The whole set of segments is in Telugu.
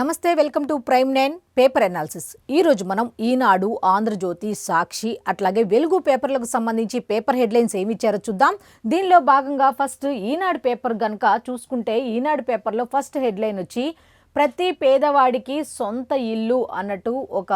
నమస్తే, welcome to prime 9 paper analysis. ఈరోజు మనం ఈనాడు, ఆంధ్రజ్యోతి, సాక్షి అట్లాగే వెలుగు పేపర్లకు సంబంధించి పేపర్ హెడ్లైన్స్ ఏమి ఇచ్చారో చూద్దాం. దీనిలో భాగంగా ఫస్ట్ ఈనాడు పేపర్ కనుక చూసుకుంటే ఈనాడు పేపర్లో ఫస్ట్ హెడ్లైన్ వచ్చి ప్రతి పేదవాడికి సొంత ఇల్లు అన్నట్టు ఒక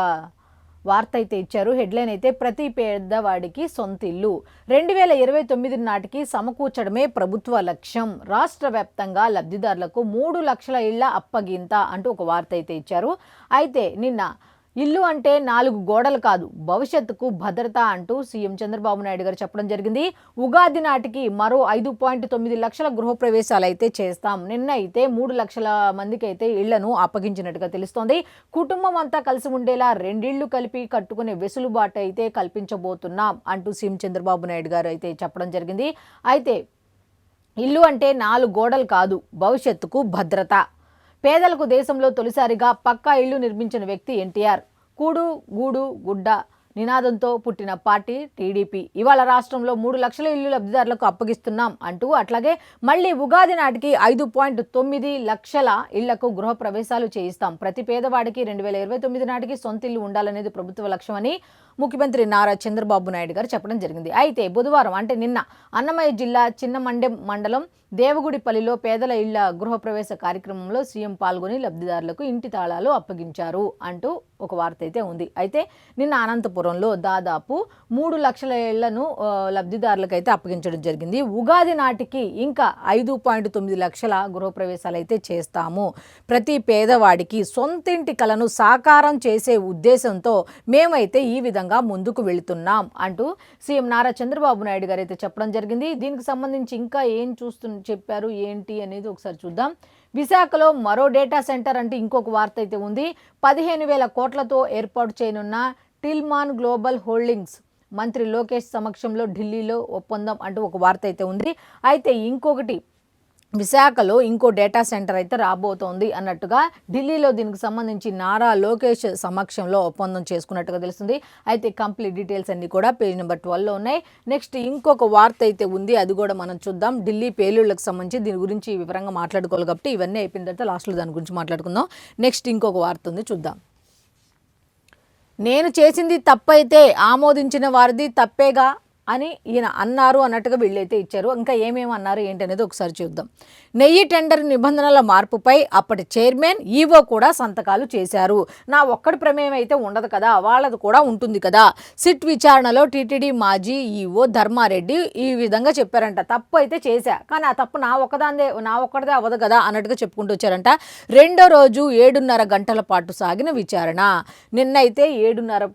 వార్త అయితే ఇచ్చారు. హెడ్లైన్ అయితే ప్రతి పేదవాడికి సొంత ఇల్లు 2029 నాటికి సమకూర్చడమే ప్రభుత్వ లక్ష్యం, రాష్ట్ర వ్యాప్తంగా లబ్ధిదారులకు 3 లక్షల ఇళ్ల అప్పగింత అంటూ ఒక వార్త అయితే ఇచ్చారు. అయితే నిన్న ఇల్లు అంటే 4 గోడలు కాదు, భవిష్యత్తుకు భద్రత అంటూ సీఎం చంద్రబాబు నాయుడు గారు చెప్పడం జరిగింది. ఉగాది నాటికి మరో 5.9 లక్షల గృహప్రవేశాలు అయితే చేస్తాం. నిన్న అయితే 3 లక్షల మందికి అయితే ఇళ్లను అప్పగించినట్టుగా తెలుస్తోంది. కుటుంబం అంతా కలిసి ఉండేలా 2 ఇళ్లు కలిపి కట్టుకునే వెసులుబాటు అయితే కల్పించబోతున్నాం అంటూ సీఎం చంద్రబాబు నాయుడు గారు అయితే చెప్పడం జరిగింది. అయితే ఇల్లు అంటే 4 గోడలు కాదు, భవిష్యత్తుకు భద్రత. పేదలకు దేశంలో తొలిసారిగా పక్కా ఇళ్లు నిర్మించిన వ్యక్తి ఎన్టీఆర్. కూడు గూడు గుడ్డ నినాదంతో పుట్టిన పార్టీ టీడీపీ. ఇవాళ రాష్ట్రంలో 3 లక్షల ఇల్లు లబ్ధిదారులకు అప్పగిస్తున్నాం అంటూ అట్లాగే మళ్ళీ ఉగాది నాటికి 5.9 లక్షల ఇళ్లకు గృహప్రవేశాలు చేయిస్తాం. ప్రతి పేదవాడికి 2029 నాటికి సొంత ఇల్లు ఉండాలనేది ప్రభుత్వ లక్ష్యమని ముఖ్యమంత్రి నారా చంద్రబాబు నాయుడు గారు చెప్పడం జరిగింది. అయితే బుధవారం అంటే నిన్న అన్నమయ్య జిల్లా చిన్నమండెం మండలం దేవగుడిపల్లిలో పేదల ఇళ్ల గృహప్రవేశ కార్యక్రమంలో సీఎం పాల్గొని లబ్ధిదారులకు ఇంటి తాళాలు అప్పగించారు అంటూ ఒక వార్త అయితే ఉంది. అయితే నిన్న అనంతపురంలో దాదాపు 3 లక్షల ఇళ్లను లబ్ధిదారులకు అయితే అప్పగించడం జరిగింది. ఉగాది నాటికి ఇంకా 5.9 లక్షల గృహప్రవేశాలు అయితే చేస్తాము. ప్రతి పేదవాడికి సొంతింటి కలను సాకారం చేసే ఉద్దేశంతో మేమైతే ఈ విధంగా ముందుకు వెళుతున్నాం అంటూ సీఎం నారా చంద్రబాబు నాయుడు గారు అయితే చెప్పడం జరిగింది. దీనికి సంబంధించి ఇంకా ఏం చెప్పారు ఏంటి అనేది ఒకసారి చూద్దాం. విశాఖలో మరో డేటా సెంటర్ అంటే ఇంకొక వార్త అయితే ఉంది. 15,000 కోట్లతో ఏర్పాటు చేయనున్న టిల్మాన్ గ్లోబల్ హోల్డింగ్స్ మంత్రి లోకేష్ సమక్షంలో ఢిల్లీలో ఒప్పందం అంటూ ఒక వార్త అయితే ఉంది. అయితే ఇంకొకటి విశాఖలో ఇంకో డేటా సెంటర్ అయితే రాబోతోంది అన్నట్టుగా ఢిల్లీలో దీనికి సంబంధించి నారా లోకేష్ సమక్షంలో ఒప్పందం చేసుకున్నట్టుగా తెలుస్తుంది. అయితే కంప్లీట్ డీటెయిల్స్ అన్ని కూడా పేజ్ నెంబర్ 12లో ఉన్నాయి. నెక్స్ట్ ఇంకొక వార్త అయితే ఉంది, అది కూడా మనం చూద్దాం. ఢిల్లీ పేలుళ్లకు సంబంధించి దీని గురించి వివరంగా మాట్లాడుకోవాలి కాబట్టి ఇవన్నీ అయిపోయిన తర్వాత లాస్ట్లో దాని గురించి మాట్లాడుకుందాం. నెక్స్ట్ ఇంకొక వార్త ఉంది, చూద్దాం. నేను చేసింది తప్పైతే ఆమోదించిన వారిది తప్పేగా అని ఈయన అన్నారు అన్నట్టుగా వీళ్ళైతే ఇచ్చారు. ఇంకా ఏమేమి అన్నారు ఏంటనేది ఒకసారి చూద్దాం. నెయ్యి టెండర్ నిబంధనల మార్పుపై అప్పటి చైర్మన్ ఈవో కూడా సంతకాలు చేశారు. నా ఒక్కడి ప్రమేయం అయితే ఉండదు కదా, వాళ్ళది కూడా ఉంటుంది కదా. సిట్ విచారణలో టీటీడీ మాజీ ఈవో ధర్మారెడ్డి ఈ విధంగా చెప్పారంట. తప్పు అయితే చేశా, కానీ ఆ తప్పు నా ఒక్కడిదే అవ్వదు కదా అన్నట్టుగా చెప్పుకుంటూ వచ్చారంట. రెండో రోజు 7.5 గంటల పాటు సాగిన విచారణ. నిన్నైతే 7.5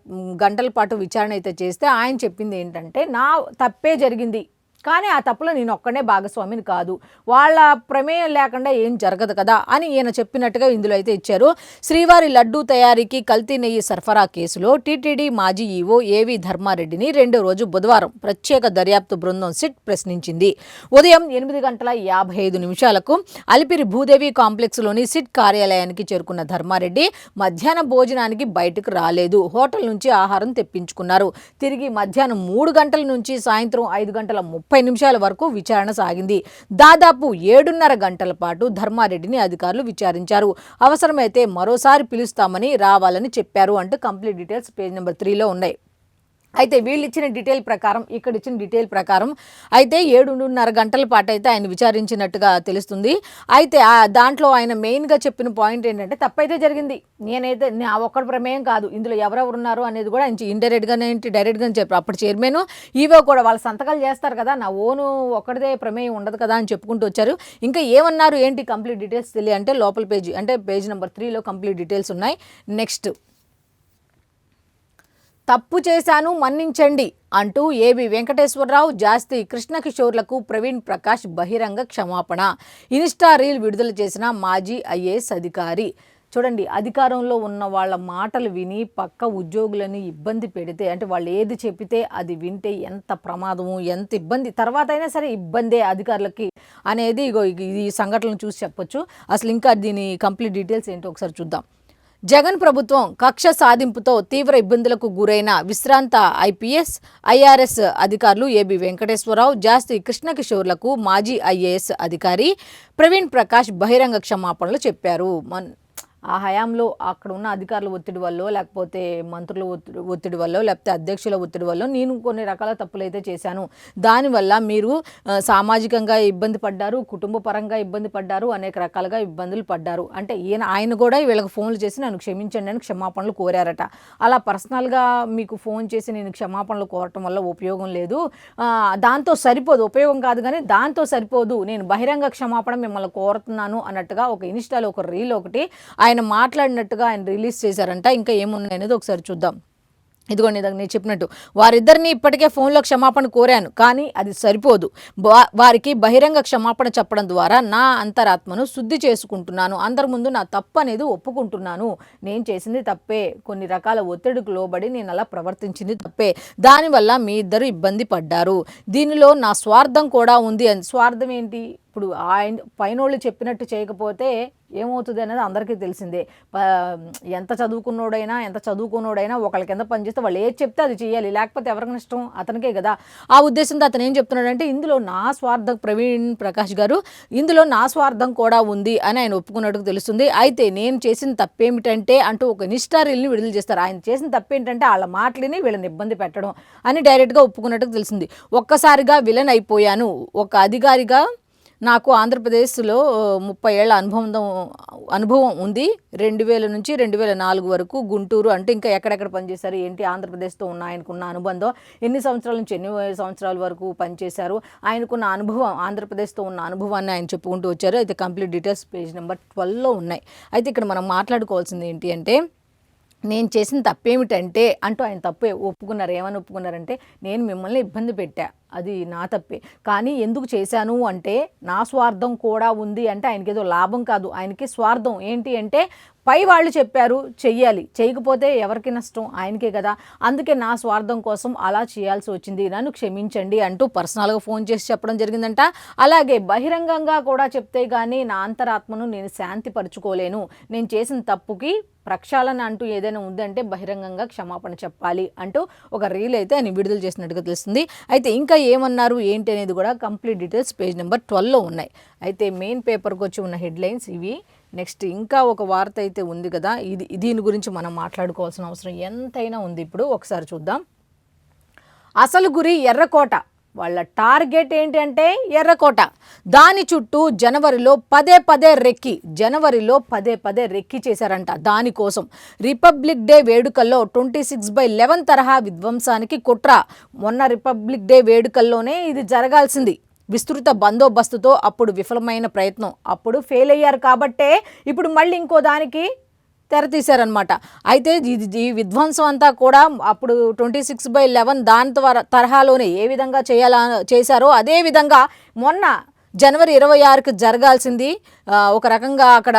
గంటల పాటు విచారణ అయితే చేస్తే ఆయన చెప్పింది ఏంటంటే నా తప్పే జరిగింది, కానీ ఆ తప్పులో నేను ఒక్కడే భాగస్వామిని కాదు, వాళ్ళ ప్రమేయం లేకుండా ఏం జరగదు కదా అని ఈయన చెప్పినట్టుగా ఇందులో అయితే ఇచ్చారు. శ్రీవారి లడ్డూ తయారీకి కల్తీ నెయ్యి సరఫరా కేసులో టీటీడీ మాజీ ఈవో ఏవి ధర్మారెడ్డిని రెండో రోజు బుధవారం ప్రత్యేక దర్యాప్తు బృందం సిట్ ప్రశ్నించింది. ఉదయం 8:55 అలిపిరి భూదేవి కాంప్లెక్స్లోని సిట్ కార్యాలయానికి చేరుకున్న ధర్మారెడ్డి మధ్యాహ్నం భోజనానికి బయటకు రాలేదు. హోటల్ నుంచి ఆహారం తెప్పించుకున్నారు. తిరిగి మధ్యాహ్నం 3 గంటల నుంచి సాయంత్రం 5:30 వరకు విచారణ సాగింది. దాదాపు 7.5 గంటల పాటు ధర్మారెడ్డిని అధికారులు విచారించారు. అవసరమైతే మరోసారి పిలుస్తామని రావాలని చెప్పారు అంటూ కంప్లీట్ డీటెయిల్స్ పేజ్ నెంబర్ 3లో ఉన్నాయి. అయితే వీళ్ళు ఇచ్చిన డీటెయిల్ ప్రకారం, ఇక్కడ ఇచ్చిన డీటెయిల్ ప్రకారం అయితే 7.5 గంటల పాటు అయితే ఆయన విచారించినట్టుగా తెలుస్తుంది. అయితే దాంట్లో ఆయన మెయిన్గా చెప్పిన పాయింట్ ఏంటంటే తప్పైతే జరిగింది, నేనైతే నా ఒక్కడి ప్రమేయం కాదు, ఇందులో ఎవరెవరు ఉన్నారు అనేది కూడా ఆయన ఇండైరెక్ట్గానే డైరెక్ట్గా చెప్పారు. అప్పుడు చైర్మన్ ఈవో కూడా వాళ్ళ సంతకాలు చేస్తారు కదా, నా ఓను ఒక్కడిదే ప్రమేయం ఉండదు కదా అని చెప్పుకుంటూ వచ్చారు. ఇంకా ఏమన్నారు ఏంటి కంప్లీట్ డీటెయిల్స్ తెలియాలంటే లోపల పేజీ అంటే పేజ్ నెంబర్ 3లో కంప్లీట్ డీటెయిల్స్ ఉన్నాయి. నెక్స్ట్, తప్పు చేశాను మన్నించండి అంటూ ఏబి వెంకటేశ్వరరావు, జాస్తి కృష్ణకిషోర్లకు ప్రవీణ్ ప్రకాష్ బహిరంగ క్షమాపణ. ఇన్స్టా రీల్ విడుదల చేసిన మాజీ ఐఏఎస్ అధికారి. చూడండి, అధికారంలో ఉన్న వాళ్ళ మాటలు విని పక్క ఉద్యోగులని ఇబ్బంది పెడితే, అంటే వాళ్ళు ఏది చెప్పితే అది వింటే ఎంత ప్రమాదము, ఎంత ఇబ్బంది, తర్వాత అయినా సరే ఇబ్బందే అధికారులకి అనేది ఈ సంఘటనలు చూసి చెప్పొచ్చు. అసలు ఇంకా దీని కంప్లీట్ డీటెయిల్స్ ఏంటో ఒకసారి చూద్దాం. జగన్ ప్రభుత్వం కక్ష సాధింపుతో తీవ్ర ఇబ్బందులకు గురైన విశ్రాంత ఐపీఎస్, ఐఆర్ఎస్ అధికారులు ఏబి వెంకటేశ్వరరావు, జాస్తి కృష్ణకిషోర్లకు మాజీ ఐఏఎస్ అధికారి ప్రవీణ్ ప్రకాష్ బహిరంగ క్షమాపణలు చెప్పారు. ఆ హయాంలో అక్కడ ఉన్న అధికారుల ఒత్తిడి వల్లో, లేకపోతే మంత్రుల ఒత్తిడి వల్లో, లేకపోతే అధ్యక్షుల ఒత్తిడి వల్లో నేను కొన్ని రకాల తప్పులైతే చేశాను. దానివల్ల మీరు సామాజికంగా ఇబ్బంది పడ్డారు, కుటుంబ పరంగా ఇబ్బంది పడ్డారు, అనేక రకాలుగా ఇబ్బందులు పడ్డారు. అంటే ఆయన కూడా వీళ్ళకి ఫోన్లు చేసి నన్ను క్షమించండి అని క్షమాపణలు కోరారట. అలా పర్సనల్గా మీకు ఫోన్ చేసి నేను క్షమాపణలు కోరటం వల్ల ఉపయోగం లేదు, దాంతో సరిపోదు, ఉపయోగం కాదు కానీ దాంతో సరిపోదు, నేను బహిరంగ క్షమాపణ మిమ్మల్ని కోరుతున్నాను అన్నట్టుగా ఒక ఇన్స్టాలో ఒక రీల్ ఒకటి ఆయన మాట్లాడినట్టుగా ఆయన రిలీజ్ చేశారంట. ఇంకా ఏమున్నాయి అనేది ఒకసారి చూద్దాం. ఇదిగోండి, నేను చెప్పినట్టు వారిద్దరిని ఇప్పటికే ఫోన్లో క్షమాపణ కోరాను, కానీ అది సరిపోదు. వారికి బహిరంగ క్షమాపణ చెప్పడం ద్వారా నా అంతరాత్మను శుద్ధి చేసుకుంటున్నాను, అందరి ముందు నా తప్పు అనేది ఒప్పుకుంటున్నాను. నేను చేసింది తప్పే, కొన్ని రకాల ఒత్తిడికి లోబడి నేను అలా ప్రవర్తించింది తప్పే, దానివల్ల మీ ఇద్దరు ఇబ్బంది పడ్డారు. దీనిలో నా స్వార్థం కూడా ఉంది. అని స్వార్థం ఏంటి? ఇప్పుడు ఆయన పైనోళ్ళు చెప్పినట్టు చేయకపోతే ఏమవుతుంది అనేది అందరికీ తెలిసిందే. ఎంత చదువుకున్నోడైనా ఒకళ్ళ కింద పనిచేస్తే వాళ్ళు ఏది చెప్తే అది చేయాలి, లేకపోతే ఎవరికి నష్టం? అతనికే కదా. ఆ ఉద్దేశంతో అతను ఏం చెప్తున్నాడంటే, ఇందులో నా స్వార్థం, ప్రవీణ్ ప్రకాష్ గారు, ఇందులో నా స్వార్థం కూడా ఉంది అని ఆయన ఒప్పుకున్నట్టుగా తెలుస్తుంది. అయితే నేను చేసిన తప్పేమిటంటే అంటూ ఒక ఇన్స్టా రీల్ని విడుదల చేస్తారు. ఆయన చేసిన తప్పేంటంటే వాళ్ళ మాటలని వీళ్ళని ఇబ్బంది పెట్టడం అని డైరెక్ట్గా ఒప్పుకున్నట్టుగా తెలిసింది. ఒక్కసారిగా విలన్ అయిపోయాను, ఒక అధికారిగా నాకు ఆంధ్రప్రదేశ్లో 30 ఏళ్ల అనుభవం ఉంది. 2000 నుంచి 2004 వరకు గుంటూరు, అంటే ఇంకా ఎక్కడెక్కడ పనిచేశారు ఏంటి, ఆంధ్రప్రదేశ్తో ఉన్న ఆయనకున్న అనుబంధం, ఎన్ని సంవత్సరాల నుంచి ఎన్ని సంవత్సరాల వరకు పనిచేశారు, ఆయనకున్న అనుభవం, ఆంధ్రప్రదేశ్తో ఉన్న అనుభవాన్ని ఆయన చెప్పుకుంటూ వచ్చారు. అయితే కంప్లీట్ డీటెయిల్స్ పేజ్ నెంబర్ 12లో ఉన్నాయి. అయితే ఇక్కడ మనం మాట్లాడుకోవాల్సింది ఏంటి అంటే, నేను చేసిన తప్పేమిటంటే అంటూ ఆయన తప్పే ఒప్పుకున్నారు. ఏమని ఒప్పుకున్నారంటే, నేను మిమ్మల్ని ఇబ్బంది పెట్టా, అది నా తప్పే, కానీ ఎందుకు చేశాను అంటే నా స్వార్థం కూడా ఉంది. అంటే ఆయనకి ఏదో లాభం కాదు, ఆయనకి స్వార్థం. ఏంటి అంటే, పై వాళ్ళు చెప్పారు చెయ్యాలి, చేయకపోతే ఎవరికి నష్టం? ఆయనకే కదా. అందుకే నా స్వార్థం కోసం అలా చేయాల్సి వచ్చింది, నన్ను క్షమించండి అంటూ పర్సనల్గా ఫోన్ చేసి చెప్పడం జరిగిందంట. అలాగే బహిరంగంగా కూడా చెప్తే కానీ నా అంతరాత్మను నేను శాంతిపరచుకోలేను, నేను చేసిన తప్పుకి ప్రక్షాళన అంటూ ఏదైనా ఉందంటే బహిరంగంగా క్షమాపణ చెప్పాలి అంటూ ఒక రీల్ అయితే ఆయన విడుదల చేసినట్టుగా తెలుస్తుంది. అయితే ఇంకా ఏమన్నారు ఏంటి అనేది కూడా కంప్లీట్ డీటెయిల్స్ పేజ్ నెంబర్ 12లో ఉన్నాయి. అయితే మెయిన్ పేపర్కి వచ్చి ఉన్న హెడ్లైన్స్ ఇవి. నెక్స్ట్ ఇంకా ఒక వార్త అయితే ఉంది కదా, దీని గురించి మనం మాట్లాడుకోవాల్సిన అవసరం ఎంతైనా ఉంది. ఇప్పుడు ఒకసారి చూద్దాం. అసలు గురి ఎర్రకోట, వాళ్ళ టార్గెట్ ఏంటి అంటే ఎర్రకోట. దాని చుట్టూ జనవరిలో పదే రెక్కి చేశారంట. దానికోసం రిపబ్లిక్ డే వేడుకల్లో 26/11 తరహా విధ్వంసానికి కుట్ర. మొన్న రిపబ్లిక్ డే వేడుకల్లోనే ఇది జరగాల్సింది. విస్తృత బందోబస్తుతో అప్పుడు విఫలమైన ప్రయత్నం, అప్పుడు ఫెయిల్ అయ్యారు కాబట్టే ఇప్పుడు మళ్ళీ ఇంకో దానికి తెరతీశారనమాట. అయితే ఈ విధ్వంసం అంతా కూడా అప్పుడు 26/11 దాని తరహాలోనే ఏ విధంగా చేశారో అదే విధంగా మొన్న జనవరి 26కి జరగాల్సింది. ఒక రకంగా అక్కడ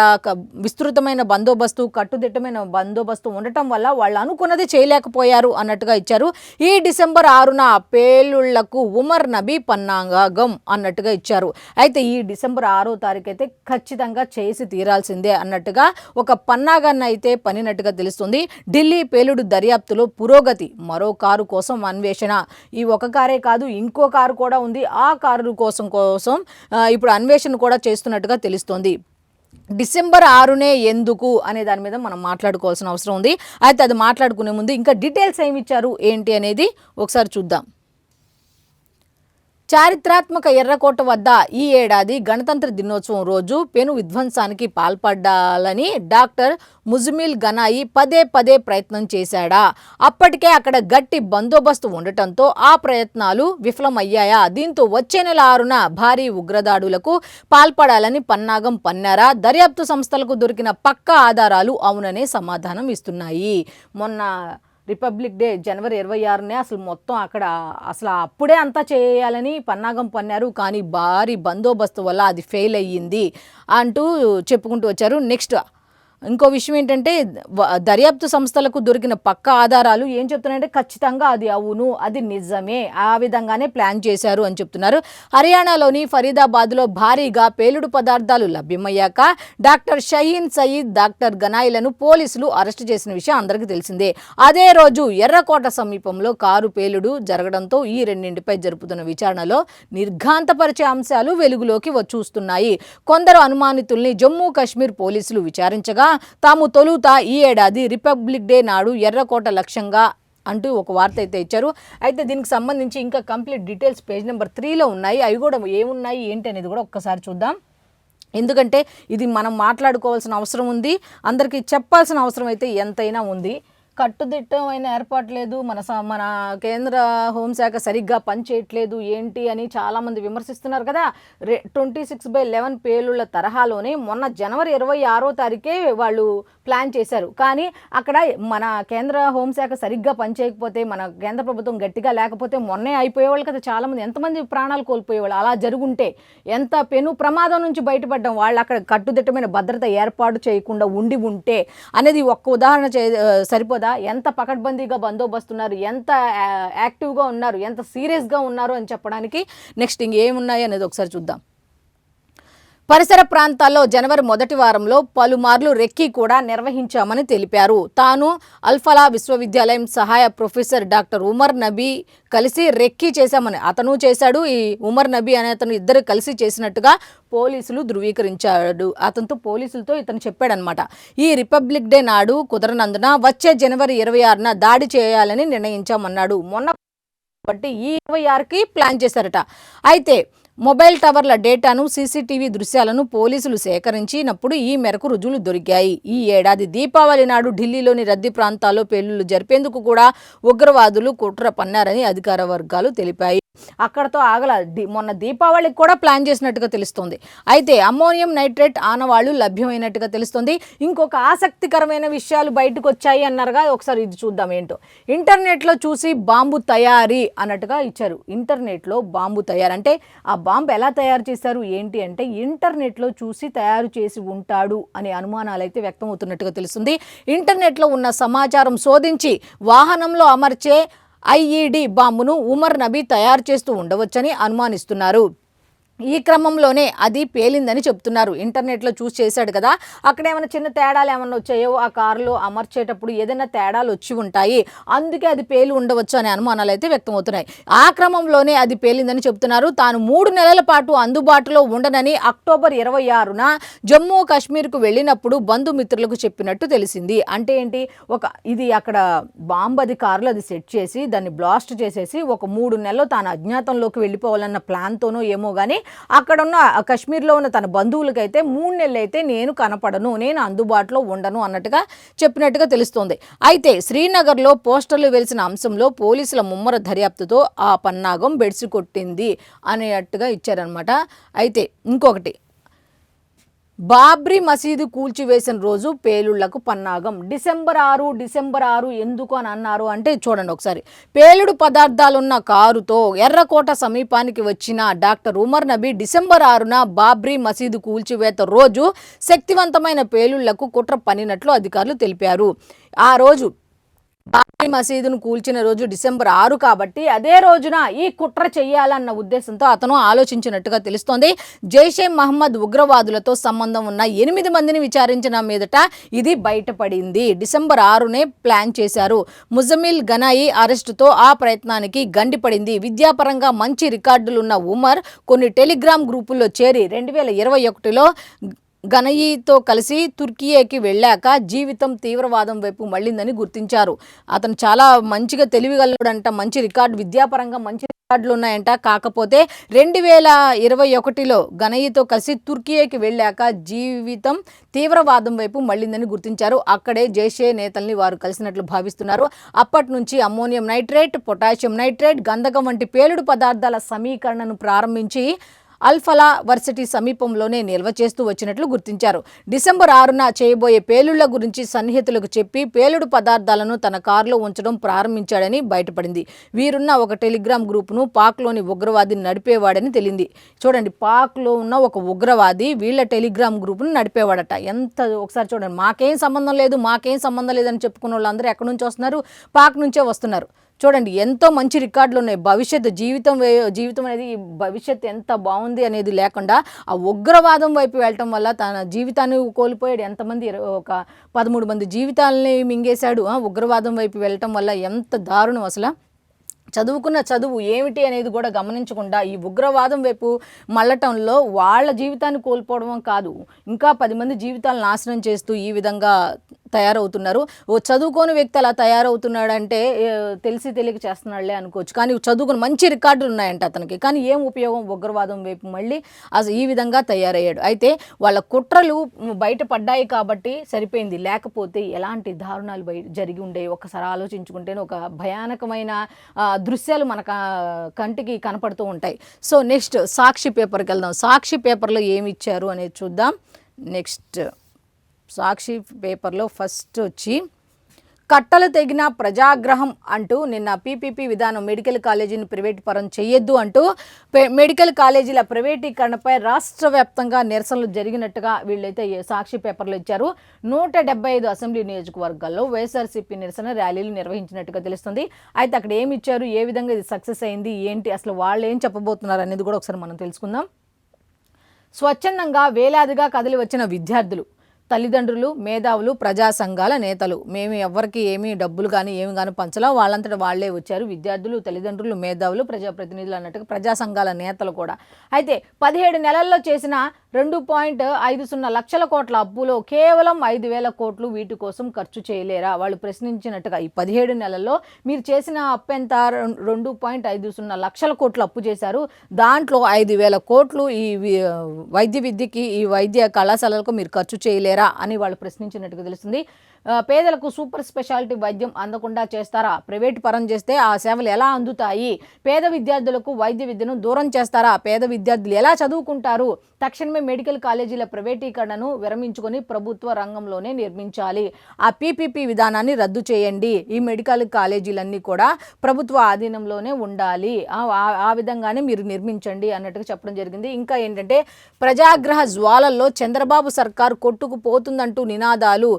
విస్తృతమైన బందోబస్తు, కట్టుదిట్టమైన బందోబస్తు ఉండటం వల్ల వాళ్ళు అనుకున్నది చేయలేకపోయారు అన్నట్టుగా ఇచ్చారు. ఈ డిసెంబర్ 6న పేలుళ్లకు ఉమర్ నబీ పన్నాగం అన్నట్టుగా ఇచ్చారు. అయితే ఈ డిసెంబర్ 6వ తారీఖు అయితే ఖచ్చితంగా చేసి తీరాల్సిందే అన్నట్టుగా ఒక పన్నాగాన్ని అయితే పనినట్టుగా తెలుస్తుంది. ఢిల్లీ పేలుడు దర్యాప్తులో పురోగతి, మరో కారు కోసం అన్వేషణ. ఈ ఒక కారే కాదు, ఇంకో కారు కూడా ఉంది. ఆ కారు కోసం ఇప్పుడు అన్వేషణ కూడా చేస్తున్నట్టుగా తెలుస్తోంది. డిసెంబర్ 6నే ఎందుకు అనే దాని మీద మనం మాట్లాడుకోవాల్సిన అవసరం ఉంది. అయితే అది మాట్లాడుకునే ముందు ఇంకా డీటెయిల్స్ ఏమి ఇచ్చారు ఏంటి అనేది ఒకసారి చూద్దాం. చారిత్రాత్మక ఎర్రకోట వద్ద ఈ ఏడాది గణతంత్ర దినోత్సవం రోజు పెను విధ్వంసానికి పాల్పడాలని డాక్టర్ ముజ్మిల్ గనాయి పదే ప్రయత్నం చేశాడా? అప్పటికే అక్కడ గట్టి బందోబస్తు ఉండటంతో ఆ ప్రయత్నాలు విఫలమయ్యాయా? దీంతో వచ్చే నెల 6న భారీ ఉగ్రదాడులకు పాల్పడాలని పన్నాగం పన్నారా? దర్యాప్తు సంస్థలకు దొరికిన పక్కా ఆధారాలు అవుననే సమాధానం ఇస్తున్నాయి. మొన్న రిపబ్లిక్ డే జనవరి 26నే అసలు మొత్తం అక్కడ అసలు అప్పుడే అంతా చేయాలని పన్నాగం పన్నారు, కానీ భారీ బందోబస్తు వల్ల అది ఫెయిల్ అయ్యింది అంటూ చెప్పుకుంటూ వచ్చారు. నెక్స్ట్ ఇంకో విషయం ఏంటంటే, దర్యాప్తు సంస్థలకు దొరికిన పక్కా ఆధారాలు ఏం చెప్తున్నాయంటే ఖచ్చితంగా అది అవును, అది నిజమే, ఆ విధంగానే ప్లాన్ చేశారు అని చెప్తున్నారు. హర్యానాలోని ఫరీదాబాద్లో భారీగా పేలుడు పదార్థాలు లభ్యమయ్యాక డాక్టర్ షహీన్ సయీద్, డాక్టర్ గనాయిలను పోలీసులు అరెస్టు చేసిన విషయం అందరికీ తెలిసిందే. అదే రోజు ఎర్రకోట సమీపంలో కారు పేలుడు జరగడంతో ఈ రెండింటిపై జరుపుతున్న విచారణలో నిర్ఘాంతపరిచే అంశాలు వెలుగులోకి చూస్తున్నాయి. కొందరు అనుమానితుల్ని జమ్మూ కాశ్మీర్ పోలీసులు విచారించగా తాము తొలుత ఈ ఏడాది రిపబ్లిక్ డే నాడు ఎర్రకోట లక్ష్యంగా అంటూ ఒక వార్త అయితే ఇచ్చారు. అయితే దీనికి సంబంధించి ఇంకా కంప్లీట్ డీటెయిల్స్ పేజ్ నెంబర్ 3లో ఉన్నాయి. అవి కూడా ఏమున్నాయి ఏంటి అనేది కూడా ఒక్కసారి చూద్దాం. ఎందుకంటే ఇది మనం మాట్లాడుకోవాల్సిన అవసరం ఉంది, అందరికీ చెప్పాల్సిన అవసరం అయితే ఎంతైనా ఉంది. కట్టుదిట్టమైన ఏర్పాటు లేదు, మన కేంద్ర హోంశాఖ సరిగ్గా పనిచేయట్లేదు ఏంటి అని చాలామంది విమర్శిస్తున్నారు కదా. 26/11 పేలుళ్ల తరహాలోనే మొన్న జనవరి 26వ తారీఖే వాళ్ళు ప్లాన్ చేశారు. కానీ అక్కడ మన కేంద్ర హోంశాఖ సరిగ్గా పనిచేయకపోతే, మన కేంద్ర ప్రభుత్వం గట్టిగా లేకపోతే మొన్నే అయిపోయేవాళ్ళు కదా చాలామంది, ఎంతమంది ప్రాణాలు కోల్పోయేవాళ్ళు. అలా జరుగుంటే ఎంత పెను ప్రమాదం నుంచి బయటపడ్డాం. వాళ్ళు అక్కడ కట్టుదిట్టమైన భద్రత ఏర్పాటు చేయకుండా ఉండి ఉంటే అనేది ఒక్క ఉదాహరణ సరిపోదా? ఎంత పకడ్బందీగా బందోబస్తున్నారు, ఎంత యాక్టివ్గా ఉన్నారు, ఎంత సీరియస్గా ఉన్నారు అని చెప్పడానికి నెక్స్ట్ ఇంకేమున్నాయి అనేది ఒకసారి చూద్దాం. పరిసర ప్రాంతాల్లో జనవరి మొదటి వారంలో పలుమార్లు రెక్కీ కూడా నిర్వహించామని తెలిపారు. తాను అల్ఫలా విశ్వవిద్యాలయం సహాయ ప్రొఫెసర్ డాక్టర్ ఉమర్ నబీ కలిసి రెక్కీ చేశామని అతను చేశాడు. ఈ ఉమర్ నబీ అనే అతను ఇద్దరు కలిసి చేసినట్టుగా పోలీసులు ధృవీకరించాడు. పోలీసులతో ఇతను చెప్పాడనమాట. ఈ రిపబ్లిక్ డే నాడు కుదరనందున వచ్చే జనవరి 26న దాడి చేయాలని నిర్ణయించామన్నాడు. మొన్న బట్టి ఈ 26కి ప్లాన్ చేశారట. అయితే మొబైల్ టవర్ల డేటాను, సీసీటీవీ దృశ్యాలను పోలీసులు సేకరించినప్పుడు ఈ మేరకు రుజువులు దొరికాయి. ఈ ఏడాది దీపావళి నాడు ఢిల్లీలోని రద్దీ ప్రాంతాల్లో పేలుళ్లు జరిపేందుకు కూడా ఉగ్రవాదులు కుట్ర పన్నారని అధికార వర్గాలు తెలిపాయి. అక్కడతో ఆగల, మొన్న దీపావళికి కూడా ప్లాన్ చేసినట్టుగా తెలుస్తోంది. అయితే అమ్మోనియం నైట్రేట్ ఆనవాళ్లు లభ్యమైనట్టుగా తెలుస్తోంది. ఇంకొక ఆసక్తికరమైన విషయాలు బయటకు వచ్చాయి అన్నారుగా, ఒకసారి ఇది చూద్దాం ఏంటో. ఇంటర్నెట్లో చూసి బాంబు తయారీ అన్నట్టుగా ఇచ్చారు. ఇంటర్నెట్లో బాంబు తయారు అంటే ఆ బాంబు ఎలా తయారు చేశారు ఏంటి అంటే ఇంటర్నెట్లో చూసి తయారు చేసి ఉంటాడు అనే అనుమానాలు అయితే వ్యక్తం అవుతున్నట్టుగా తెలుస్తుంది. ఇంటర్నెట్లో ఉన్న సమాచారం శోధించి వాహనంలో అమర్చే ఐఈడి బాంబును ఉమర్ నబీ తయారు చేస్తూ ఉండవచ్చని అనుమానిస్తున్నారు. ఈ క్రమంలోనే అది పేలిందని చెప్తున్నారు. ఇంటర్నెట్లో చూసి చేశాడు కదా, అక్కడ ఏమైనా చిన్న తేడాలు ఏమైనా వచ్చాయో, ఆ కారులో అమర్చేటప్పుడు ఏదైనా తేడాలు వచ్చి ఉంటాయి, అందుకే అది పేలి ఉండవచ్చు అనే అనుమానాలు అయితే వ్యక్తమవుతున్నాయి. ఆ క్రమంలోనే అది పేలిందని చెప్తున్నారు. తాను 3 నెలల పాటు అందుబాటులో ఉండనని అక్టోబర్ 26న జమ్మూ కాశ్మీర్కు వెళ్ళినప్పుడు బంధుమిత్రులకు చెప్పినట్టు తెలిసింది. అంటే ఏంటి, ఇది అక్కడ బాంబు అది కారులో అది సెట్ చేసి దాన్ని బ్లాస్ట్ చేసేసి ఒక 3 నెలలు తాను అజ్ఞాతంలోకి వెళ్ళిపోవాలన్న ప్లాన్తోనో ఏమో కానీ అక్కడున్న కాశ్మీర్లో ఉన్న తన బంధువులకైతే 3 నెలలు అయితే నేను కనపడను, నేను అందుబాటులో ఉండను అన్నట్టుగా చెప్పినట్టుగా తెలుస్తోంది. అయితే శ్రీనగర్లో పోస్టర్లు వెలిసిన అంశంలో పోలీసుల ముమ్మర దర్యాప్తుతో ఆ పన్నాగం బెడిసి కొట్టింది అనేట్టుగా ఇచ్చారనమాట. అయితే ఇంకొకటి, బాబ్రీ మసీదు కూల్చివేసిన రోజు పేలుళ్లకు పన్నాగం. డిసెంబర్ 6 ఎందుకు అని అన్నారు అంటే చూడండి ఒకసారి. పేలుడు పదార్థాలున్న కారుతో ఎర్రకోట సమీపానికి వచ్చిన డాక్టర్ ఉమర్ నబీ డిసెంబర్ 6న బాబ్రీ మసీదు కూల్చివేత రోజు శక్తివంతమైన పేలుళ్లకు కుట్ర పన్నినట్లు అధికారులు తెలిపారు. ఆ రోజు బాబ్రీ మసీదును కూల్చిన రోజు డిసెంబర్ 6 కాబట్టి అదే రోజున ఈ కుట్ర చేయాలన్న ఉద్దేశంతో అతను ఆలోచించినట్టుగా తెలుస్తోంది. జైషే మహమ్మద్ ఉగ్రవాదులతో సంబంధం ఉన్న 8 మందిని విచారించిన మీదట ఇది బయటపడింది. డిసెంబర్ 6నే ప్లాన్ చేశారు. ముజమిల్ గనాయి అరెస్టుతో ఆ ప్రయత్నానికి గండిపడింది. విద్యాపరంగా మంచి రికార్డులున్న ఉమర్ కొన్ని టెలిగ్రామ్ గ్రూపుల్లో చేరి 2021లో గనయితో కలిసి తుర్కియేకి వెళ్ళాక జీవితం తీవ్రవాదం వైపు మళ్ళిందని గుర్తించారు. అతను చాలా మంచిగా తెలివిగలడంట, మంచి రికార్డు, విద్యాపరంగా మంచి రికార్డులు ఉన్నాయంట. కాకపోతే 2021లో గనయితో కలిసి తుర్కియేకి వెళ్ళాక జీవితం తీవ్రవాదం వైపు మళ్ళిందని గుర్తించారు. అక్కడే జైషే నేతల్ని వారు కలిసినట్లు భావిస్తున్నారు. అప్పటి నుంచి అమ్మోనియం నైట్రేట్, పొటాషియం నైట్రేట్, గంధకం వంటి పేలుడు పదార్థాల సమీకరణను ప్రారంభించి అల్ఫలా వర్సిటీ సమీపంలోనే నిల్వ చేస్తూ వచ్చినట్లు గుర్తించారు. డిసెంబర్ 6న చేయబోయే పేలుళ్ల గురించి సన్నిహితులకు చెప్పి పేలుడు పదార్థాలను తన కారులో ఉంచడం ప్రారంభించాడని బయటపడింది. వీరున్న ఒక టెలిగ్రామ్ గ్రూపును పాక్లోని ఉగ్రవాదిని నడిపేవాడని తెలియంది. చూడండి, పాక్లో ఉన్న ఒక ఉగ్రవాది వీళ్ళ టెలిగ్రామ్ గ్రూపును నడిపేవాడట. ఒకసారి చూడండి, మాకేం సంబంధం లేదని చెప్పుకున్న వాళ్ళందరూ ఎక్కడి నుంచి వస్తున్నారు? పాక్ నుంచే వస్తున్నారు. చూడండి, ఎంతో మంచి రికార్డులు ఉన్నాయి. జీవితం అనేది భవిష్యత్తు ఎంత బాగుంది అనేది లేకుండా ఆ ఉగ్రవాదం వైపు వెళ్ళటం వల్ల తన జీవితాన్ని కోల్పోయాడు. ఎంతమంది, ఒక 13 మంది జీవితాలని మింగేశాడు. ఉగ్రవాదం వైపు వెళ్ళటం వల్ల ఎంత దారుణం అసలు. చదువుకున్న చదువు ఏమిటి అనేది కూడా గమనించకుండా ఈ ఉగ్రవాదం వైపు మళ్ళటంలో వాళ్ళ జీవితాన్ని కోల్పోవడం కాదు, ఇంకా 10 మంది జీవితాలను నాశనం చేస్తూ ఈ విధంగా తయారవుతున్నారు. ఓ చదువుకోని వ్యక్తి అలా తయారవుతున్నాడంటే తెలిసి తెలియక చేస్తున్నాడులే అనుకోవచ్చు, కానీ చదువుకుని మంచి రికార్డులు ఉన్నాయంట అతనికి, కానీ ఏం ఉపయోగం? ఉగ్రవాదం వైపు మళ్ళీ అసలు ఈ విధంగా తయారయ్యాడు. అయితే వాళ్ళ కుట్రలు బయటపడ్డాయి కాబట్టి సరిపోయింది, లేకపోతే ఎలాంటి దారుణాలు జరిగి ఉండేవి ఒక్కసారి ఆలోచించుకుంటేనే ఒక భయానకమైన దృశ్యాలు మన కంటికి కనపడుతూ ఉంటాయి. సో నెక్స్ట్ సాక్షి పేపర్కి వెళ్దాం. సాక్షి పేపర్లో ఏమి ఇచ్చారు అనేది చూద్దాం. నెక్స్ట్ సాక్షి పేపర్లో ఫస్ట్ వచ్చి కట్టలు తెగిన ప్రజాగ్రహం అంటూ నిన్న పీపీపీ విధానం మెడికల్ కాలేజీని ప్రైవేట్ పరం చేయొద్దు అంటూ మెడికల్ కాలేజీల ప్రైవేటీకరణపై రాష్ట్ర వ్యాప్తంగా నిరసనలు జరిగినట్టుగా వీళ్ళైతే సాక్షి పేపర్లో ఇచ్చారు. 175 అసెంబ్లీ నియోజకవర్గాల్లో వైఎస్ఆర్సీపీ నిరసన ర్యాలీలు నిర్వహించినట్టుగా తెలుస్తుంది. అయితే అక్కడ ఏమి ఇచ్చారు, ఏ విధంగా ఇది సక్సెస్ అయింది, ఏంటి, అసలు వాళ్ళు ఏం చెప్పబోతున్నారు అనేది కూడా ఒకసారి మనం తెలుసుకుందాం. స్వచ్ఛందంగా వేలాదిగా కదిలి వచ్చిన విద్యార్థులు, తల్లిదండ్రులు, మేధావులు, ప్రజా సంఘాల నేతలు, మేము ఎవరికి ఏమీ డబ్బులు కానీ ఏమి కానీ పంచలా, వాళ్ళంతటా వాళ్లే వచ్చారు. విద్యార్థులు, తల్లిదండ్రులు, మేధావులు, ప్రజాప్రతినిధులు అన్నట్టుగా ప్రజా సంఘాల నేతలు కూడా. అయితే 17 నెలల్లో చేసిన 2.50 లక్షల కోట్ల అప్పులో కేవలం 5,000 కోట్లు వీటి కోసం ఖర్చు చేయలేరా? వాళ్ళు ప్రశ్నించినట్టుగా ఈ 17 నెలల్లో మీరు చేసిన అప్పు ఎంత? 2.50 లక్షల కోట్లు అప్పు చేశారు. దాంట్లో 5,000 కోట్లు ఈ వైద్య విద్యకి, ఈ వైద్య కళాశాలలకు మీరు ఖర్చు చేయలేరా అని వాళ్ళు ప్రశ్నించినట్టుగా తెలుస్తుంది. పేదలకు సూపర్ స్పెషాలిటీ వైద్యం అందకుండా చేస్తారా? ప్రైవేట్ పరం చేస్తే ఆ సేవలు ఎలా అందుతాయి? పేద విద్యార్థులకు వైద్య విద్యను దూరం చేస్తారా? పేద విద్యార్థులు ఎలా చదువుకుంటారు? తక్షణమే మెడికల్ కాలేజీల ప్రైవేటీకరణను విరమించుకొని ప్రభుత్వ రంగంలోనే నిర్మించాలి. ఆ పీపీపీ విధానాన్ని రద్దు చేయండి. ఈ మెడికల్ కాలేజీలన్నీ కూడా ప్రభుత్వ ఆధీనంలోనే ఉండాలి, ఆ విధంగానే మీరు నిర్మించండి అన్నట్టుగా చెప్పడం జరిగింది. ఇంకా ఏంటంటే ప్రజాగ్రహ జ్వాలల్లో చంద్రబాబు సర్కారు కొట్టుకుపోతుందంటూ నినాదాలు.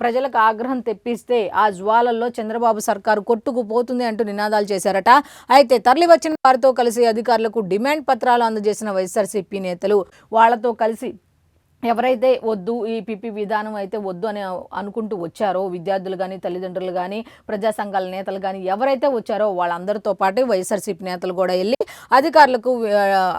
ప్రజలకు ఆగ్రహం తెప్పిస్తే ఆ జ్వాలల్లో చంద్రబాబు సర్కారు కొట్టుకుపోతుంది అంటూ నినాదాలు చేశారట. అయితే తరలి వచ్చిన వారితో కలిసి అధికారులకు డిమాండ్ పత్రాలు అందజేసిన వైఎస్ఆర్సీపీ నేతలు వాళ్ళతో కలిసి ఎవరైతే వద్దు, ఈ పీపీ విధానం అయితే వద్దు అని అనుకుంటూ వచ్చారో విద్యార్థులు కానీ, తల్లిదండ్రులు కానీ, ప్రజా సంఘాల నేతలు కానీ ఎవరైతే వచ్చారో వాళ్ళందరితో పాటు వైఎస్ఆర్సీపీ నేతలు కూడా వెళ్ళి అధికారులకు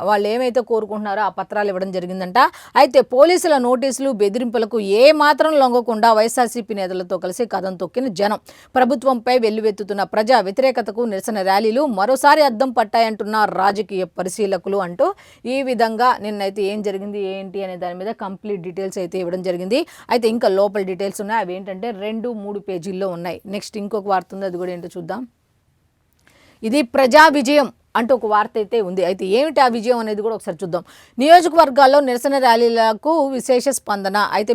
వాళ్ళు ఏమైతే కోరుకుంటున్నారో ఆ పత్రాలు ఇవ్వడం జరిగిందంట. అయితే పోలీసుల నోటీసులు, బెదిరింపులకు ఏ మాత్రం లొంగకుండా వైఎస్ఆర్సీపీ నేతలతో కలిసి కథం తొక్కిన జనం. ప్రభుత్వంపై వెల్లువెత్తుతున్న ప్రజా వ్యతిరేకతకు నిరసన ర్యాలీలు మరోసారి అద్దం పట్టాయంటున్న రాజకీయ పరిశీలకులు అంటూ ఈ విధంగా నిన్నైతే ఏం జరిగింది ఏంటి అనే దాని మీద కంప్లీట్ డీటెయిల్స్ అయితే ఇవ్వడం జరిగింది. అయితే ఇంకా లోపల డీటెయిల్స్ ఉన్నాయి, అవి ఏంటంటే 2-3 పేజీల్లో ఉన్నాయి. నెక్స్ట్ ఇంకొక వార్త ఉంది, అది కూడా ఏంటో చూద్దాం. ఇది ప్రజా విజయం అంటూ ఒక వార్త అయితే ఉంది. అయితే ఏమిటి ఆ విజయం అనేది కూడా ఒకసారి చూద్దాం. నియోజకవర్గాల్లో నిరసన ర్యాలీలకు విశేష స్పందన. అయితే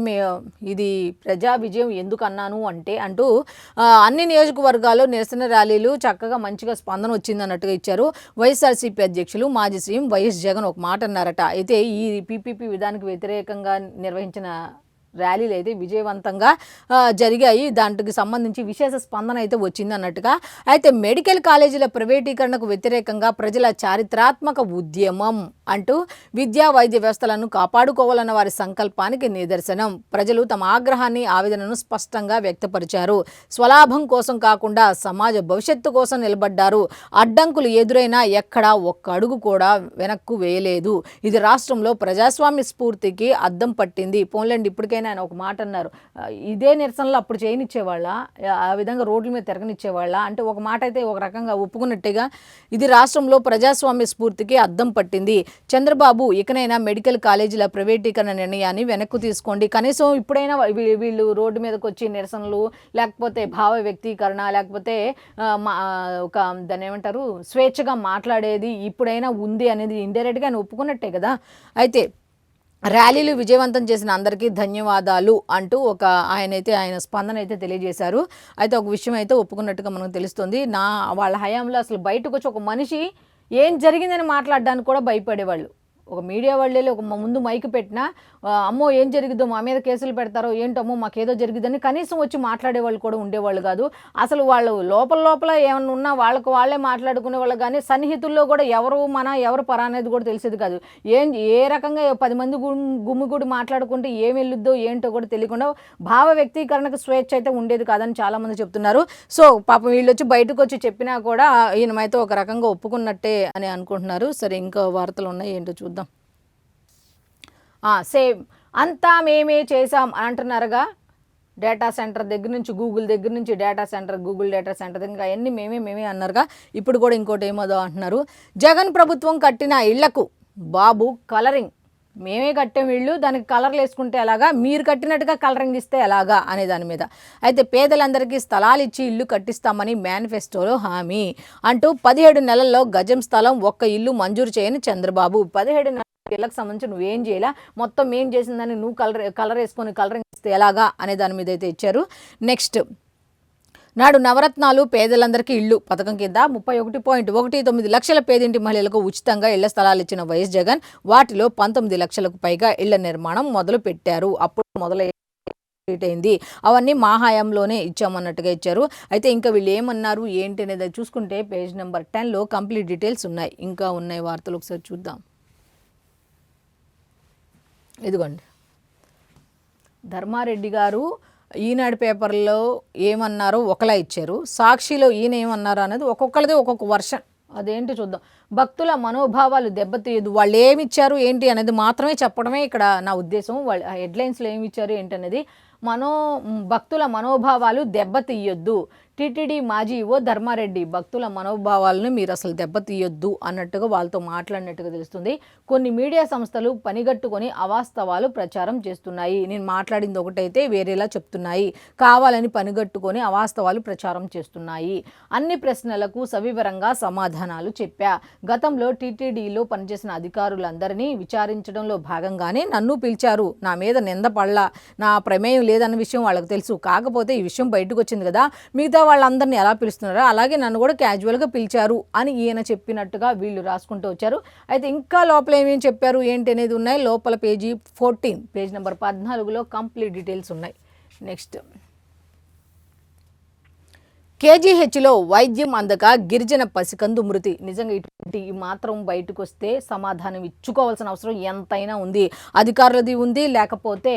ఇది ప్రజా విజయం ఎందుకు అన్నాను అంటే అంటూ అన్ని నియోజకవర్గాల్లో నిరసన ర్యాలీలు చక్కగా మంచిగా స్పందన వచ్చింది అన్నట్టుగా ఇచ్చారు. వైఎస్ఆర్సీపీ అధ్యక్షులు మాజీ సీఎం వైఎస్ జగన్ ఒక మాట అన్నారట. అయితే ఈ పీపీపీ విధానానికి వ్యతిరేకంగా నిర్వహించిన ర్యాలీలు అయితే విజయవంతంగా జరిగాయి, దానికి సంబంధించి విశేష స్పందన అయితే వచ్చింది అన్నట్టుగా. అయితే మెడికల్ కాలేజీల ప్రైవేటీకరణకు వ్యతిరేకంగా ప్రజల చారిత్రాత్మక ఉద్యమం అంటూ విద్యా వైద్య వ్యవస్థలను కాపాడుకోవాలన్న వారి సంకల్పానికి నిదర్శనం. ప్రజలు తమ ఆగ్రహాన్ని, ఆవేదనను స్పష్టంగా వ్యక్తపరిచారు. స్వలాభం కోసం కాకుండా సమాజ భవిష్యత్తు కోసం నిలబడ్డారు. అడ్డంకులు ఎదురైనా ఎక్కడా ఒక్క అడుగు కూడా వెనక్కు వేయలేదు. ఇది రాష్ట్రంలో ప్రజాస్వామ్య స్ఫూర్తికి అద్దం పట్టింది. పోన్లేండి, ఇప్పటికైనా ఆయన ఒక మాట అన్నారు, ఇదే నిరసనలు అప్పుడు చేయనిచ్చేవాళ్ళ, ఆ విధంగా రోడ్ల మీద తిరగనిచ్చేవాళ్ళ అంటే ఒక మాట అయితే ఒక రకంగా ఒప్పుకున్నట్టుగా. ఇది రాష్ట్రంలో ప్రజాస్వామ్య స్ఫూర్తికి అద్దం పట్టింది. చంద్రబాబు ఇకనైనా మెడికల్ కాలేజీల ప్రైవేటీకరణ నిర్ణయాన్ని వెనక్కు తీసుకోండి. కనీసం ఇప్పుడైనా వీళ్ళు రోడ్డు మీదకి వచ్చి నిరసనలు, లేకపోతే భావ వ్యక్తీకరణ, లేకపోతే ఒక దాన్ని ఏమంటారు స్వేచ్ఛగా మాట్లాడేది ఇప్పుడైనా ఉంది అనేది ఇండైరెక్ట్గా ఆయన ఒప్పుకున్నట్టే కదా. అయితే ర్యాలీలు విజయవంతం చేసిన అందరికీ ధన్యవాదాలు అంటూ ఆయన స్పందన అయితే తెలియజేశారు. అయితే ఒక విషయం అయితే ఒప్పుకున్నట్టుగా మనకు తెలుస్తుంది. వాళ్ళ హయాంలో అసలు బయటకు వచ్చి ఒక మనిషి ఏం జరిగిందని మాట్లాడడానికి కూడా భయపడేవాళ్ళు. ఒక మీడియా వాళ్ళే ఒక ముందు మైక్ పెట్టినా అమ్మో ఏం జరిగిద్దో మా మీద కేసులు పెడతారో ఏంటమ్మో మాకేదో జరిగిద్దని కనీసం వచ్చి మాట్లాడే వాళ్ళు కూడా ఉండేవాళ్ళు కాదు. అసలు వాళ్ళు లోపల ఏమన్నా ఉన్నా వాళ్ళకు వాళ్ళే మాట్లాడుకునే వాళ్ళు, కానీ సన్నిహితుల్లో కూడా ఎవరు ఎవరు పరా అనేది కూడా తెలిసేది కాదు. ఏ రకంగా 10 మంది గుమ్మిగూడి మాట్లాడుకుంటే ఏం వెళ్ళుద్దో ఏంటో కూడా తెలియకుండా భావ వ్యక్తీకరణకు స్వేచ్ఛ అయితే ఉండేది కాదని చాలామంది చెప్తున్నారు. సో పాపం వీళ్ళు వచ్చి బయటకు వచ్చి చెప్పినా కూడా ఈయనమైతే ఒక రకంగా ఒప్పుకున్నట్టే అని అనుకుంటున్నారు. సరే ఇంకా వార్తలు ఉన్నాయి ఏంటో చూద్దాం. సేమ్ అంతా మేమే చేసాం అంటున్నారుగా. డేటా సెంటర్ దగ్గర నుంచి గూగుల్ దగ్గర నుంచి గూగుల్ డేటా సెంటర్ దగ్గర అవన్నీ మేమే అన్నారుగా. ఇప్పుడు కూడా ఇంకోటి ఏమోదో అంటున్నారు. జగన్ ప్రభుత్వం కట్టిన ఇళ్లకు బాబు కలరింగ్, మేమే కట్టాం ఇళ్ళు, దానికి కలర్లు వేసుకుంటే ఎలాగా, మీరు కట్టినట్టుగా కలరింగ్ ఇస్తే ఎలాగా అనే దాని మీద అయితే పేదలందరికీ స్థలాలు ఇచ్చి ఇల్లు కట్టిస్తామని మేనిఫెస్టోలో హామీ అంటూ 17 నెలల్లో గజం స్థలం ఒక్క ఇల్లు మంజూరు చేయని చంద్రబాబు. 17 ఇళ్ళకి సంబంధించి నువ్వేం చేయాలా, మొత్తం ఏం చేసిందని నువ్వు కలర్ వేసుకొని కలరింగ్ ఇస్తే ఎలాగా అనే దాని మీద అయితే ఇచ్చారు. నెక్స్ట్ నాడు నవరత్నాలు పేదలందరికీ ఇళ్ళు పథకం కింద 31.19 లక్షల పేదింటి మహిళలకు ఉచితంగా ఇళ్ల స్థలాలు ఇచ్చిన వైఎస్ జగన్ వాటిలో 19 లక్షలకు పైగా ఇళ్ల నిర్మాణం మొదలు పెట్టారు. అప్పుడు మొదలైంది. అవన్నీ మా హయాంలోనే ఇచ్చామన్నట్టుగా ఇచ్చారు. అయితే ఇంకా వీళ్ళు ఏమన్నారు ఏంటి అనేది చూసుకుంటే పేజ్ నెంబర్ 10లో కంప్లీట్ డీటెయిల్స్ ఉన్నాయి. ఇంకా ఉన్నాయి వార్తలు ఒకసారి చూద్దాం. ఇదిగోండి, ధర్మారెడ్డి గారు ఈనాడు పేపర్లో ఏమన్నారో ఒకలా ఇచ్చారు, సాక్షిలో ఈయన ఏమన్నారో అనేది ఒక్కొక్కరిది ఒక్కొక్క వర్షన్. అదేంటి చూద్దాం. భక్తుల మనోభావాలు దెబ్బతీయదు, వాళ్ళు ఏమి ఇచ్చారు ఏంటి అనేది మాత్రమే చెప్పడమే ఇక్కడ నా ఉద్దేశం. వాళ్ళు హెడ్లైన్స్లో ఏమి ఇచ్చారు ఏంటి అనేది. భక్తుల మనోభావాలు దెబ్బతీయొద్దు. టీటీడీ మాజీ ఈవో ధర్మారెడ్డి భక్తుల మనోభావాలను మీరు అసలు దెబ్బతీయొద్దు అన్నట్టుగా వాళ్ళతో మాట్లాడినట్టుగా తెలుస్తుంది. కొన్ని మీడియా సంస్థలు పనిగట్టుకొని అవాస్తవాలు ప్రచారం చేస్తున్నాయి. నేను మాట్లాడింది ఒకటైతే వేరేలా చెప్తున్నాయి, కావాలని పనిగట్టుకొని అవాస్తవాలు ప్రచారం చేస్తున్నాయి. అన్ని ప్రశ్నలకు సవివరంగా సమాధానాలు చెప్పా. గతంలో టీటీడీలో పనిచేసిన అధికారులందరినీ విచారించడంలో భాగంగానే నన్ను పిలిచారు. నా మీద నింద పడలా, నా ప్రమేయం లేదన్న విషయం వాళ్ళకి తెలుసు. కాకపోతే ఈ విషయం బయటకు వచ్చింది కదా, మిగతా వాళ్ళందరినీ ఎలా పిలుస్తున్నారో అలాగే నన్ను కూడా క్యాజువల్గా పిలిచారు అని ఈయన చెప్పినట్టుగా వీళ్ళు రాసుకుంటూ వచ్చారు. అయితే ఇంకా లోపల ఏమేమి చెప్పారు ఏంటి అనేది ఉన్నాయి. లోపల పేజీ 14 పేజ్ నెంబర్ 14లో కంప్లీట్ డీటెయిల్స్ ఉన్నాయి. నెక్స్ట్ కేజీహెచ్లో వైద్యం అందక గిరిజన పసికందు మృతి. నిజంగా ఇటువంటి మాత్రం బయటకు వస్తే సమాధానం ఇచ్చుకోవాల్సిన అవసరం ఎంతైనా ఉంది. అధికారులది ఉంది, లేకపోతే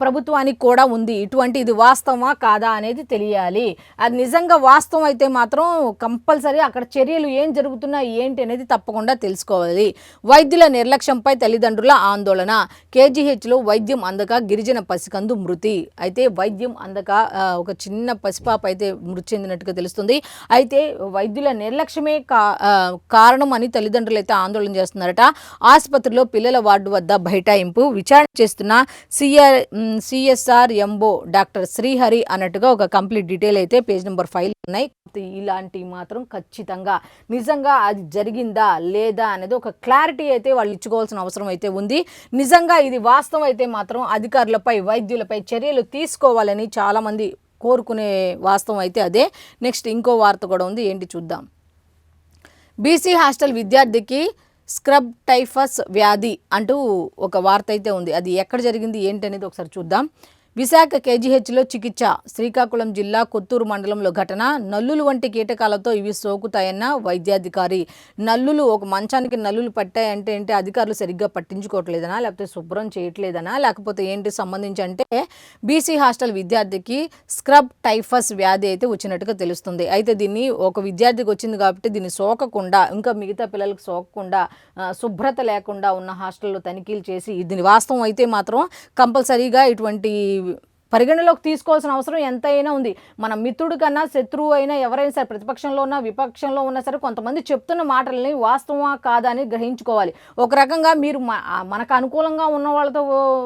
ప్రభుత్వానికి కూడా ఉంది. ఇటువంటి ఇది వాస్తవమా కాదా అనేది తెలియాలి. అది నిజంగా వాస్తవం అయితే మాత్రం కంపల్సరీ అక్కడ చర్యలు ఏం జరుగుతున్నాయి ఏంటి అనేది తప్పకుండా తెలుసుకోవాలి. వైద్యుల నిర్లక్ష్యంపై తల్లిదండ్రుల ఆందోళన. కేజీహెచ్లో వైద్యం అందక గిరిజన పసికందు మృతి. అయితే వైద్యం అందక ఒక చిన్న పసిపాప అయితే మృతి చెందిన తెలుస్తుంది. అయితే వైద్యుల నిర్లక్ష్యమే కారణం అని తల్లిదండ్రులు అయితే ఆందోళన చేస్తున్నారట. ఆసుపత్రిలో పిల్లల వార్డు వద్ద బైఠాయింపు. విచారణ చేస్తున్న సిఎస్ఆర్ ఎంఓ డాక్టర్ శ్రీహరి అన్నట్టుగా ఒక కంప్లీట్ డీటెయిల్ అయితే పేజ్ నెంబర్ 5 ఉన్నాయి. ఇలాంటి మాత్రం ఖచ్చితంగా నిజంగా అది జరిగిందా లేదా అనేది ఒక క్లారిటీ అయితే వాళ్ళు ఇచ్చుకోవాల్సిన అవసరం అయితే ఉంది. నిజంగా ఇది వాస్తవం అయితే మాత్రం అధికారులపై వైద్యులపై చర్యలు తీసుకోవాలని చాలామంది కోరుకునే వాస్తవం అయితే అదే. నెక్స్ట్ ఇంకో వార్త కూడా ఉంది, ఏంటి చూద్దాం. బీసీ హాస్టల్ విద్యార్థికి స్క్రబ్ టైఫస్ వ్యాధి అంటూ ఒక వార్త అయితే ఉంది. అది ఎక్కడ జరిగింది ఏంటి అనేది ఒకసారి చూద్దాం. విశాఖ కేజీహెచ్లో చికిత్స. శ్రీకాకుళం జిల్లా కొత్తూరు మండలంలో ఘటన. నల్లులు వంటి కీటకాలతో ఇవి సోకుతాయన్న వైద్యాధికారి. నల్లులు ఒక మంచానికి నల్లులు పట్టాయంటే ఏంటి, అధికారులు సరిగ్గా పట్టించుకోవట్లేదనా, లేకపోతే శుభ్రం చేయట్లేదనా, లేకపోతే ఏంటి సంబంధించి అంటే బీసీ హాస్టల్ విద్యార్థికి స్క్రబ్ టైఫస్ వ్యాధి అయితే వచ్చినట్టుగా తెలుస్తుంది. అయితే దీన్ని ఒక విద్యార్థికి వచ్చింది కాబట్టి దీన్ని సోకకుండా, ఇంకా మిగతా పిల్లలకు సోకకుండా, శుభ్రత లేకుండా ఉన్న హాస్టల్లో తనిఖీలు చేసి దీని వాస్తవం అయితే మాత్రం కంపల్సరీగా ఇటువంటి పరిగణలోకి తీసుకోవాల్సిన అవసరం ఎంతైనా ఉంది. మన మిత్రుడు కన్నా శత్రువు అయినా ఎవరైనా సరే, ప్రతిపక్షంలో ఉన్నా విపక్షంలో ఉన్నా సరే, కొంతమంది చెప్తున్న మాటలని వాస్తవమా కాదా అని గ్రహించుకోవాలి. ఒక రకంగా మీరు మనకు అనుకూలంగా ఉన్న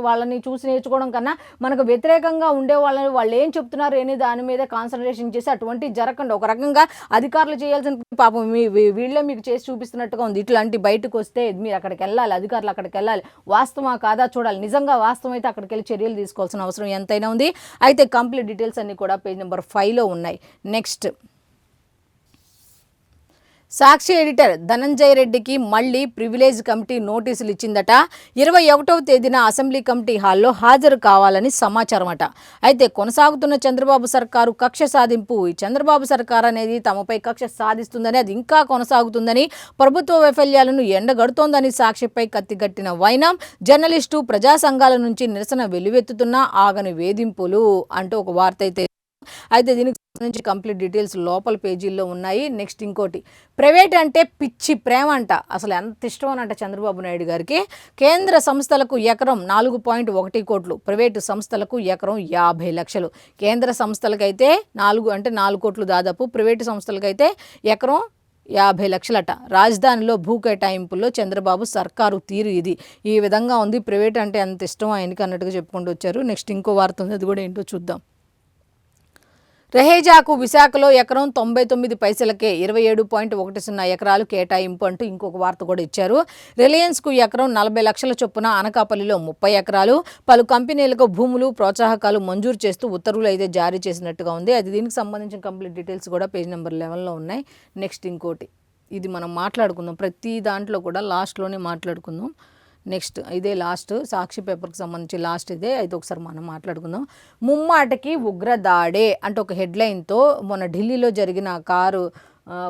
వాళ్ళని చూసి నేర్చుకోవడం కన్నా మనకు వ్యతిరేకంగా ఉండే వాళ్ళు ఏం చెప్తున్నారు అనే దాని మీద కాన్సన్ట్రేషన్ చేసి అటువంటి జరగకుండా ఒక రకంగా అధికారులు చేయాల్సిన పాపం వీళ్ళే మీకు చేసి చూపిస్తున్నట్టుగా ఉంది. ఇట్లాంటి బయటకు వస్తే మీరు అక్కడికి వెళ్ళాలి, అధికారులు అక్కడికి వెళ్ళాలి, వాస్తవమా కాదా చూడాలి. నిజంగా వాస్తవం అయితే అక్కడికి వెళ్ళి చర్యలు తీసుకోవాల్సిన అవసరం ఎంతైనా ఉంది. అయితే కంప్లీట్ డీటెయిల్స్ అన్ని కూడా పేజ్ నెంబర్ 5లో ఉన్నాయి. నెక్స్ట్ సాక్షి ఎడిటర్ ధనంజయ రెడ్డికి మళ్లీ ప్రివిలేజ్ కమిటీ నోటీసులు ఇచ్చిందట. 21వ తేదీన అసెంబ్లీ కమిటీ హాల్లో హాజరు కావాలని సమాచారం అట. అయితే కొనసాగుతున్న చంద్రబాబు సర్కారు కక్ష సాధింపు, ఈ చంద్రబాబు సర్కారు అనేది తమపై కక్ష సాధిస్తుందని, అది ఇంకా కొనసాగుతుందని, ప్రభుత్వ వైఫల్యాలను ఎండగడుతోందని సాక్షిపై కత్తిగట్టిన వైనం, జర్నలిస్టు ప్రజా సంఘాల నుంచి నిరసన వెల్లువెత్తుతున్న ఆగని వేధింపులు అంటూ ఒక వార్త అయితే దీనికి సంబంధించి కంప్లీట్ డీటెయిల్స్ లోపల పేజీల్లో ఉన్నాయి. నెక్స్ట్ ఇంకోటి, ప్రైవేట్ అంటే పిచ్చి ప్రేమ అంట. అసలు ఎంత ఇష్టం అనంట చంద్రబాబు నాయుడు గారికి. కేంద్ర సంస్థలకు ఎకరం 4.1 కోట్లు, ప్రైవేటు సంస్థలకు ఎకరం 50 లక్షలు. కేంద్ర సంస్థలకైతే 4 కోట్లు దాదాపు, ప్రైవేటు సంస్థలకైతే ఎకరం 50 లక్షలట. రాజధానిలో భూ కేటాయింపుల్లో చంద్రబాబు సర్కారు తీరు ఇది. ఈ విధంగా ఉంది. ప్రైవేట్ అంటే ఎంత ఇష్టం ఆయనకి అన్నట్టుగా చెప్పుకుంటూ వచ్చారు. నెక్స్ట్ ఇంకో వార్త ఉంది, అది కూడా ఏంటో చూద్దాం. రహేజాకు విశాఖలో ఎకరం 99 పైసలకే 27.10 ఎకరాలు కేటాయింపు అంటూ ఇంకొక వార్త కూడా ఇచ్చారు. రిలయన్స్కు ఎకరం 40 లక్షల చొప్పున, అనకాపల్లిలో 30 ఎకరాలు, పలు కంపెనీలకు భూములు ప్రోత్సాహకాలు మంజూరు చేస్తూ ఉత్తర్వులు అయితే జారీ చేసినట్టుగా ఉంది. అది దీనికి సంబంధించిన కంప్లీట్ డీటెయిల్స్ కూడా పేజ్ నెంబర్ 11లో ఉన్నాయి. నెక్స్ట్ ఇంకోటి, ఇది మనం మాట్లాడుకుందాం, ప్రతి దాంట్లో కూడా లాస్ట్లోనే మాట్లాడుకుందాం. నెక్స్ట్ ఇదే లాస్ట్, సాక్షి పేపర్కి సంబంధించి లాస్ట్ ఇదే. అయితే ఒకసారి మనం మాట్లాడుకుందాం. ముమ్మాటకి ఉగ్రదాడే అంటే ఒక హెడ్లైన్తో మొన్న ఢిల్లీలో జరిగిన కారు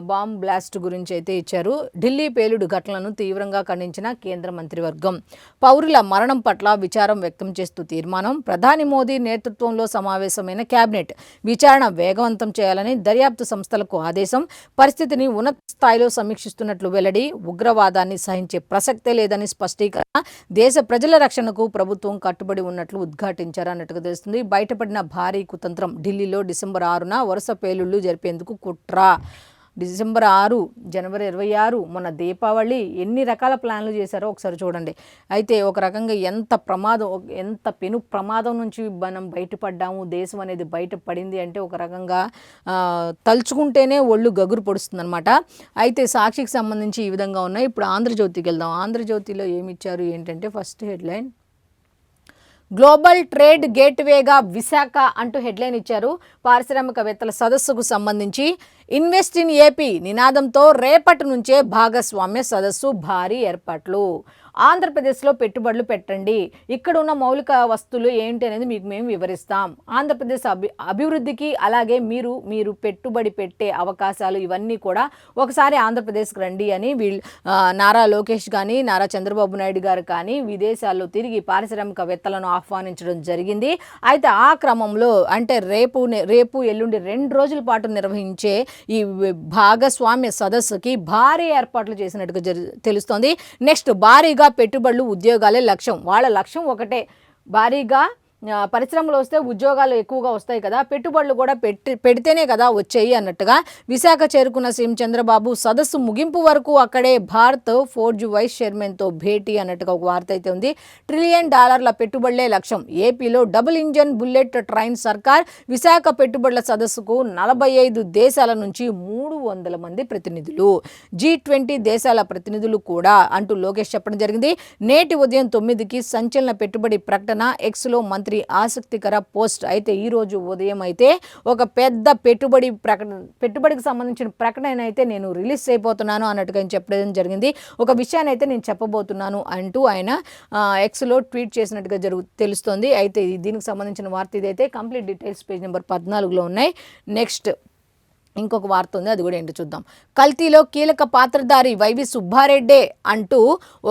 బాంబ్ బ్లాస్ట్ గురించి అయితే ఇచ్చారు. ఢిల్లీ పేలుడు ఘటనలను తీవ్రంగా ఖండించిన కేంద్ర మంత్రివర్గం, పౌరుల మరణం పట్ల విచారం వ్యక్తం చేస్తూ తీర్మానం, ప్రధాని మోదీ నేతృత్వంలో సమావేశమైన కేబినెట్ విచారణ వేగవంతం చేయాలని దర్యాప్తు సంస్థలకు ఆదేశం, పరిస్థితిని ఉన్నత స్థాయిలో సమీక్షిస్తున్నట్లు వెల్లడి, ఉగ్రవాదాన్ని సహించే ప్రసక్తే లేదని స్పష్టీకరణ, దేశ ప్రజల రక్షణకు ప్రభుత్వం కట్టుబడి ఉన్నట్లు ఉద్ఘాటించారు అన్నట్టుగా తెలుస్తుంది. బయటపడిన భారీ కుతంత్రం, ఢిల్లీలో డిసెంబర్ 6న వరుస పేలుళ్లు జరిపేందుకు కుట్ర. డిసెంబర్ 6, జనవరి 26, మొన్న దీపావళి, ఎన్ని రకాల ప్లాన్లు చేశారో ఒకసారి చూడండి. అయితే ఒక రకంగా ఎంత పెను ప్రమాదం నుంచి మనం బయటపడ్డాము, దేశం అనేది బయటపడింది అంటే ఒక రకంగా తలుచుకుంటేనే ఒళ్ళు గగురు పొడుస్తుంది అనమాట. అయితే సాక్షికి సంబంధించి ఈ విధంగా ఉన్నాయి. ఇప్పుడు ఆంధ్రజ్యోతికి వెళ్దాం. ఆంధ్రజ్యోతిలో ఏమి ఇచ్చారు ఏంటంటే, ఫస్ట్ హెడ్లైన్, గ్లోబల్ ట్రేడ్ గేట్వేగా విశాఖ అంటూ హెడ్లైన్ ఇచ్చారు. పారిశ్రామికవేత్తల సదస్సుకు సంబంధించి ఇన్వెస్ట్ ఇన్ ఏపీ నినాదంతో రేపటి నుంచే భాగస్వామ్య సదస్సు, భారీ ఏర్పాట్లు. ఆంధ్రప్రదేశ్లో పెట్టుబడులు పెట్టండి, ఇక్కడ ఉన్న మౌలిక వస్తువులు ఏంటి అనేది మీకు మేము వివరిస్తాం. ఆంధ్రప్రదేశ్ అభివృద్ధికి, అలాగే మీరు పెట్టుబడి పెట్టే అవకాశాలు ఇవన్నీ కూడా ఒకసారి ఆంధ్రప్రదేశ్కి రండి అని నారా లోకేష్ కానీ, నారా చంద్రబాబు నాయుడు గారు కానీ విదేశాల్లో తిరిగి పారిశ్రామికవేత్తలను ఆహ్వానించడం జరిగింది. అయితే ఆ క్రమంలో అంటే రేపు ఎల్లుండి 2 రోజుల పాటు నిర్వహించే ఈ భాగస్వామ్య సదస్సుకి భారీ ఏర్పాట్లు చేసినట్టుగా తెలుస్తోంది. నెక్స్ట్, భారీగా పెట్టుబడులు, ఉద్యోగాలే లక్ష్యం. వాళ్ళ లక్ష్యం ఒకటే, భారీగా పరిశ్రమలు వస్తే ఉద్యోగాలు ఎక్కువగా వస్తాయి కదా, పెట్టుబడులు కూడా పెడితేనే కదా వచ్చాయి అన్నట్టుగా విశాఖ చేరుకున్న సీఎం చంద్రబాబు సదస్సు ముగింపు వరకు అక్కడే భారత్ ఫోర్జ్ వైస్ చైర్మన్తో భేటీ అన్నట్టుగా ఒక వార్త అయితే ఉంది. $1 ట్రిలియన్ పెట్టుబడులే లక్ష్యం, ఏపీలో డబుల్ ఇంజన్ బుల్లెట్ ట్రైన్ సర్కార్. విశాఖ పెట్టుబడుల సదస్సుకు 45 దేశాల నుంచి 300 మంది ప్రతినిధులు, G20 దేశాల ప్రతినిధులు కూడా అంటూ లోకేష్ చెప్పడం జరిగింది. నేటి ఉదయం 9కి సంచలన పెట్టుబడి ప్రకటన, ఎక్స్లో మంత్రి ఆసక్తికర పోస్ట్. అయితే ఈరోజు ఉదయం అయితే ఒక పెద్ద పెట్టుబడికి సంబంధించిన ప్రకటన అయితే నేను రిలీజ్ అయిపోతున్నాను అన్నట్టుగా చెప్పడం జరిగింది. ఒక విషయాన్ని అయితే నేను చెప్పబోతున్నాను అంటూ ఆయన ఎక్స్లో ట్వీట్ చేసినట్టుగా తెలుస్తోంది. అయితే దీనికి సంబంధించిన వార్త ఇదైతే. కంప్లీట్ డీటెయిల్స్ పేజ్ నెంబర్ 14లో ఉన్నాయి. నెక్స్ట్ ఇంకొక వార్త ఉంది, అది కూడా ఏంటో చూద్దాం. కల్తీలో కీలక పాత్రధారి వైవి సుబ్బారెడ్డే అంటూ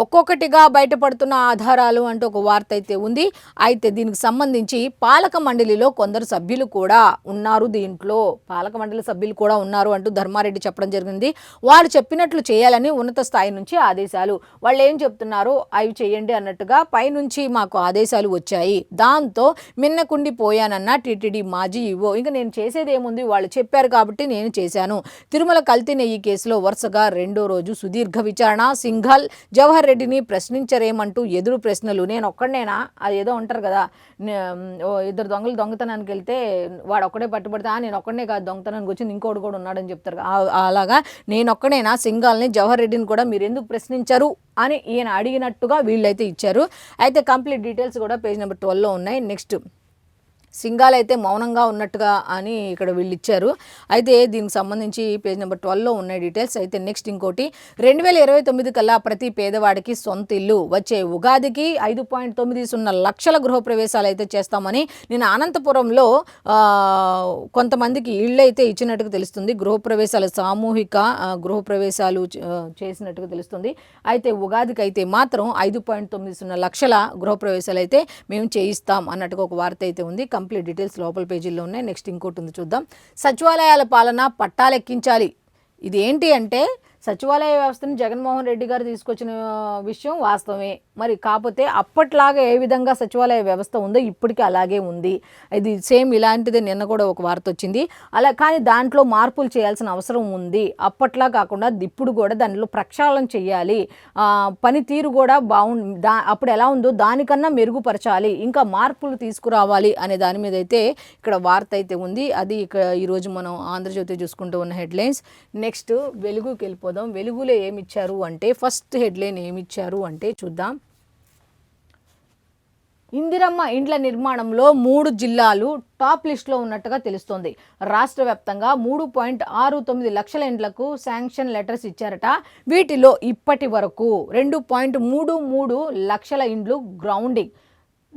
ఒక్కొక్కటిగా బయటపడుతున్న ఆధారాలు అంటూ ఒక వార్త అయితే ఉంది. అయితే దీనికి సంబంధించి పాలక మండలిలో కొందరు సభ్యులు కూడా ఉన్నారు, దీంట్లో పాలక మండలి సభ్యులు కూడా ఉన్నారు అంటూ ధర్మారెడ్డి చెప్పడం జరిగింది. వాళ్ళు చెప్పినట్లు చేయాలని ఉన్నత స్థాయి నుంచి ఆదేశాలు, వాళ్ళు ఏం చెప్తున్నారో అవి చేయండి అన్నట్టుగా పైనుంచి మాకు ఆదేశాలు వచ్చాయి. దాంతో మిన్నకుండిపోయానన్న టీటీడీ మాజీ ఈవో. ఇంకా నేను చేసేది ఏముంది, వాళ్ళు చెప్పారు కాబట్టి నేను చేశాను. తిరుమల కల్తీ నెయ్యి కేసులో వరుసగా 2వ రోజు సుదీర్ఘ విచారణ. సింఘాల్ జవహర్ రెడ్డిని ప్రశ్నించరేమంటూ ఎదురు ప్రశ్నలు. నేను ఒక్కడనేనా, అది ఏదో అంటారు కదా, 2 దొంగలు దొంగతనానికి వెళ్తే వాడు ఒక్కడే పట్టుబడితే నేను ఒక్కడనే కాదు దొంగతనానికి వచ్చింది, ఇంకోటి కూడా ఉన్నాడని చెప్తారు. అలాగా నేను ఒక్కడేనా, సింఘాల్ని జవహర్ రెడ్డిని కూడా మీరు ఎందుకు ప్రశ్నించరు అని ఈయన అడిగినట్టుగా వీళ్ళైతే ఇచ్చారు. అయితే కంప్లీట్ డీటెయిల్స్ కూడా పేజ్ నెంబర్ 12లో ఉన్నాయి. నెక్స్ట్, సింగాలు అయితే మౌనంగా ఉన్నట్టుగా అని ఇక్కడ వీళ్ళు ఇచ్చారు. అయితే దీనికి సంబంధించి పేజ్ నెంబర్ 12లో ఉన్నాయి డీటెయిల్స్. అయితే నెక్స్ట్ ఇంకోటి 2029 కల్లా ప్రతి పేదవాడికి సొంత ఇల్లు, వచ్చే ఉగాదికి 5.90 లక్షల గృహప్రవేశాలు అయితే చేస్తామని నేను అనంతపురంలో కొంతమందికి ఇళ్ళు అయితే ఇచ్చినట్టుగా తెలుస్తుంది. గృహప్రవేశాలు సామూహిక గృహప్రవేశాలు చేసినట్టుగా తెలుస్తుంది. అయితే ఉగాదికి అయితే మాత్రం 5.90 లక్షల గృహప్రవేశాలు అయితే మేము చేయిస్తాం అన్నట్టుగా ఒక వార్త అయితే ఉంది. కంప్లీట్ డీటెయిల్స్ లోపల పేజీల్లో ఉన్నాయి. నెక్స్ట్ ఇంకోటి ఉంది చూద్దాం. సచివాలయాల పాలన పట్టాలెక్కించాలి. ఇది ఏంటి అంటే సచివాలయ వ్యవస్థను జగన్మోహన్ రెడ్డి గారు తీసుకొచ్చిన విషయం వాస్తవమే. మరి కాకపోతే అప్పట్లాగా ఏ విధంగా సచివాలయ వ్యవస్థ ఉందో ఇప్పటికీ అలాగే ఉంది. ఇది సేమ్ ఇలాంటిదే నిన్న కూడా ఒక వార్త వచ్చింది. అలా కానీ దాంట్లో మార్పులు చేయాల్సిన అవసరం ఉంది. అప్పట్లా కాకుండా ఇప్పుడు కూడా దానిలో ప్రక్షాళన చేయాలి. పనితీరు కూడా అప్పుడు ఎలా ఉందో దానికన్నా మెరుగుపరచాలి, ఇంకా మార్పులు తీసుకురావాలి అనే దాని మీద అయితే ఇక్కడ వార్త అయితే ఉంది. అది ఇక్కడ ఈరోజు మనం ఆంధ్రజ్యోతి చూసుకుంటూ ఉన్న హెడ్లైన్స్. నెక్స్ట్ వెలుగుకి వెళ్ళిపోతాం. వెలుగులో ఏమిచ్చారు అంటే ఫస్ట్ హెడ్లైన్ ఏమిచ్చారు అంటే చూద్దాం. ఇందిరమ్మ ఇండ్ల నిర్మాణంలో 3 జిల్లాలు టాప్ లిస్టులో ఉన్నట్టుగా తెలుస్తోంది. రాష్ట్ర వ్యాప్తంగా 3.69 లక్షల ఇండ్లకు శాంక్షన్ లెటర్స్ ఇచ్చారట. వీటిలో ఇప్పటి వరకు 2.33 లక్షల ఇండ్లు గ్రౌండింగ్.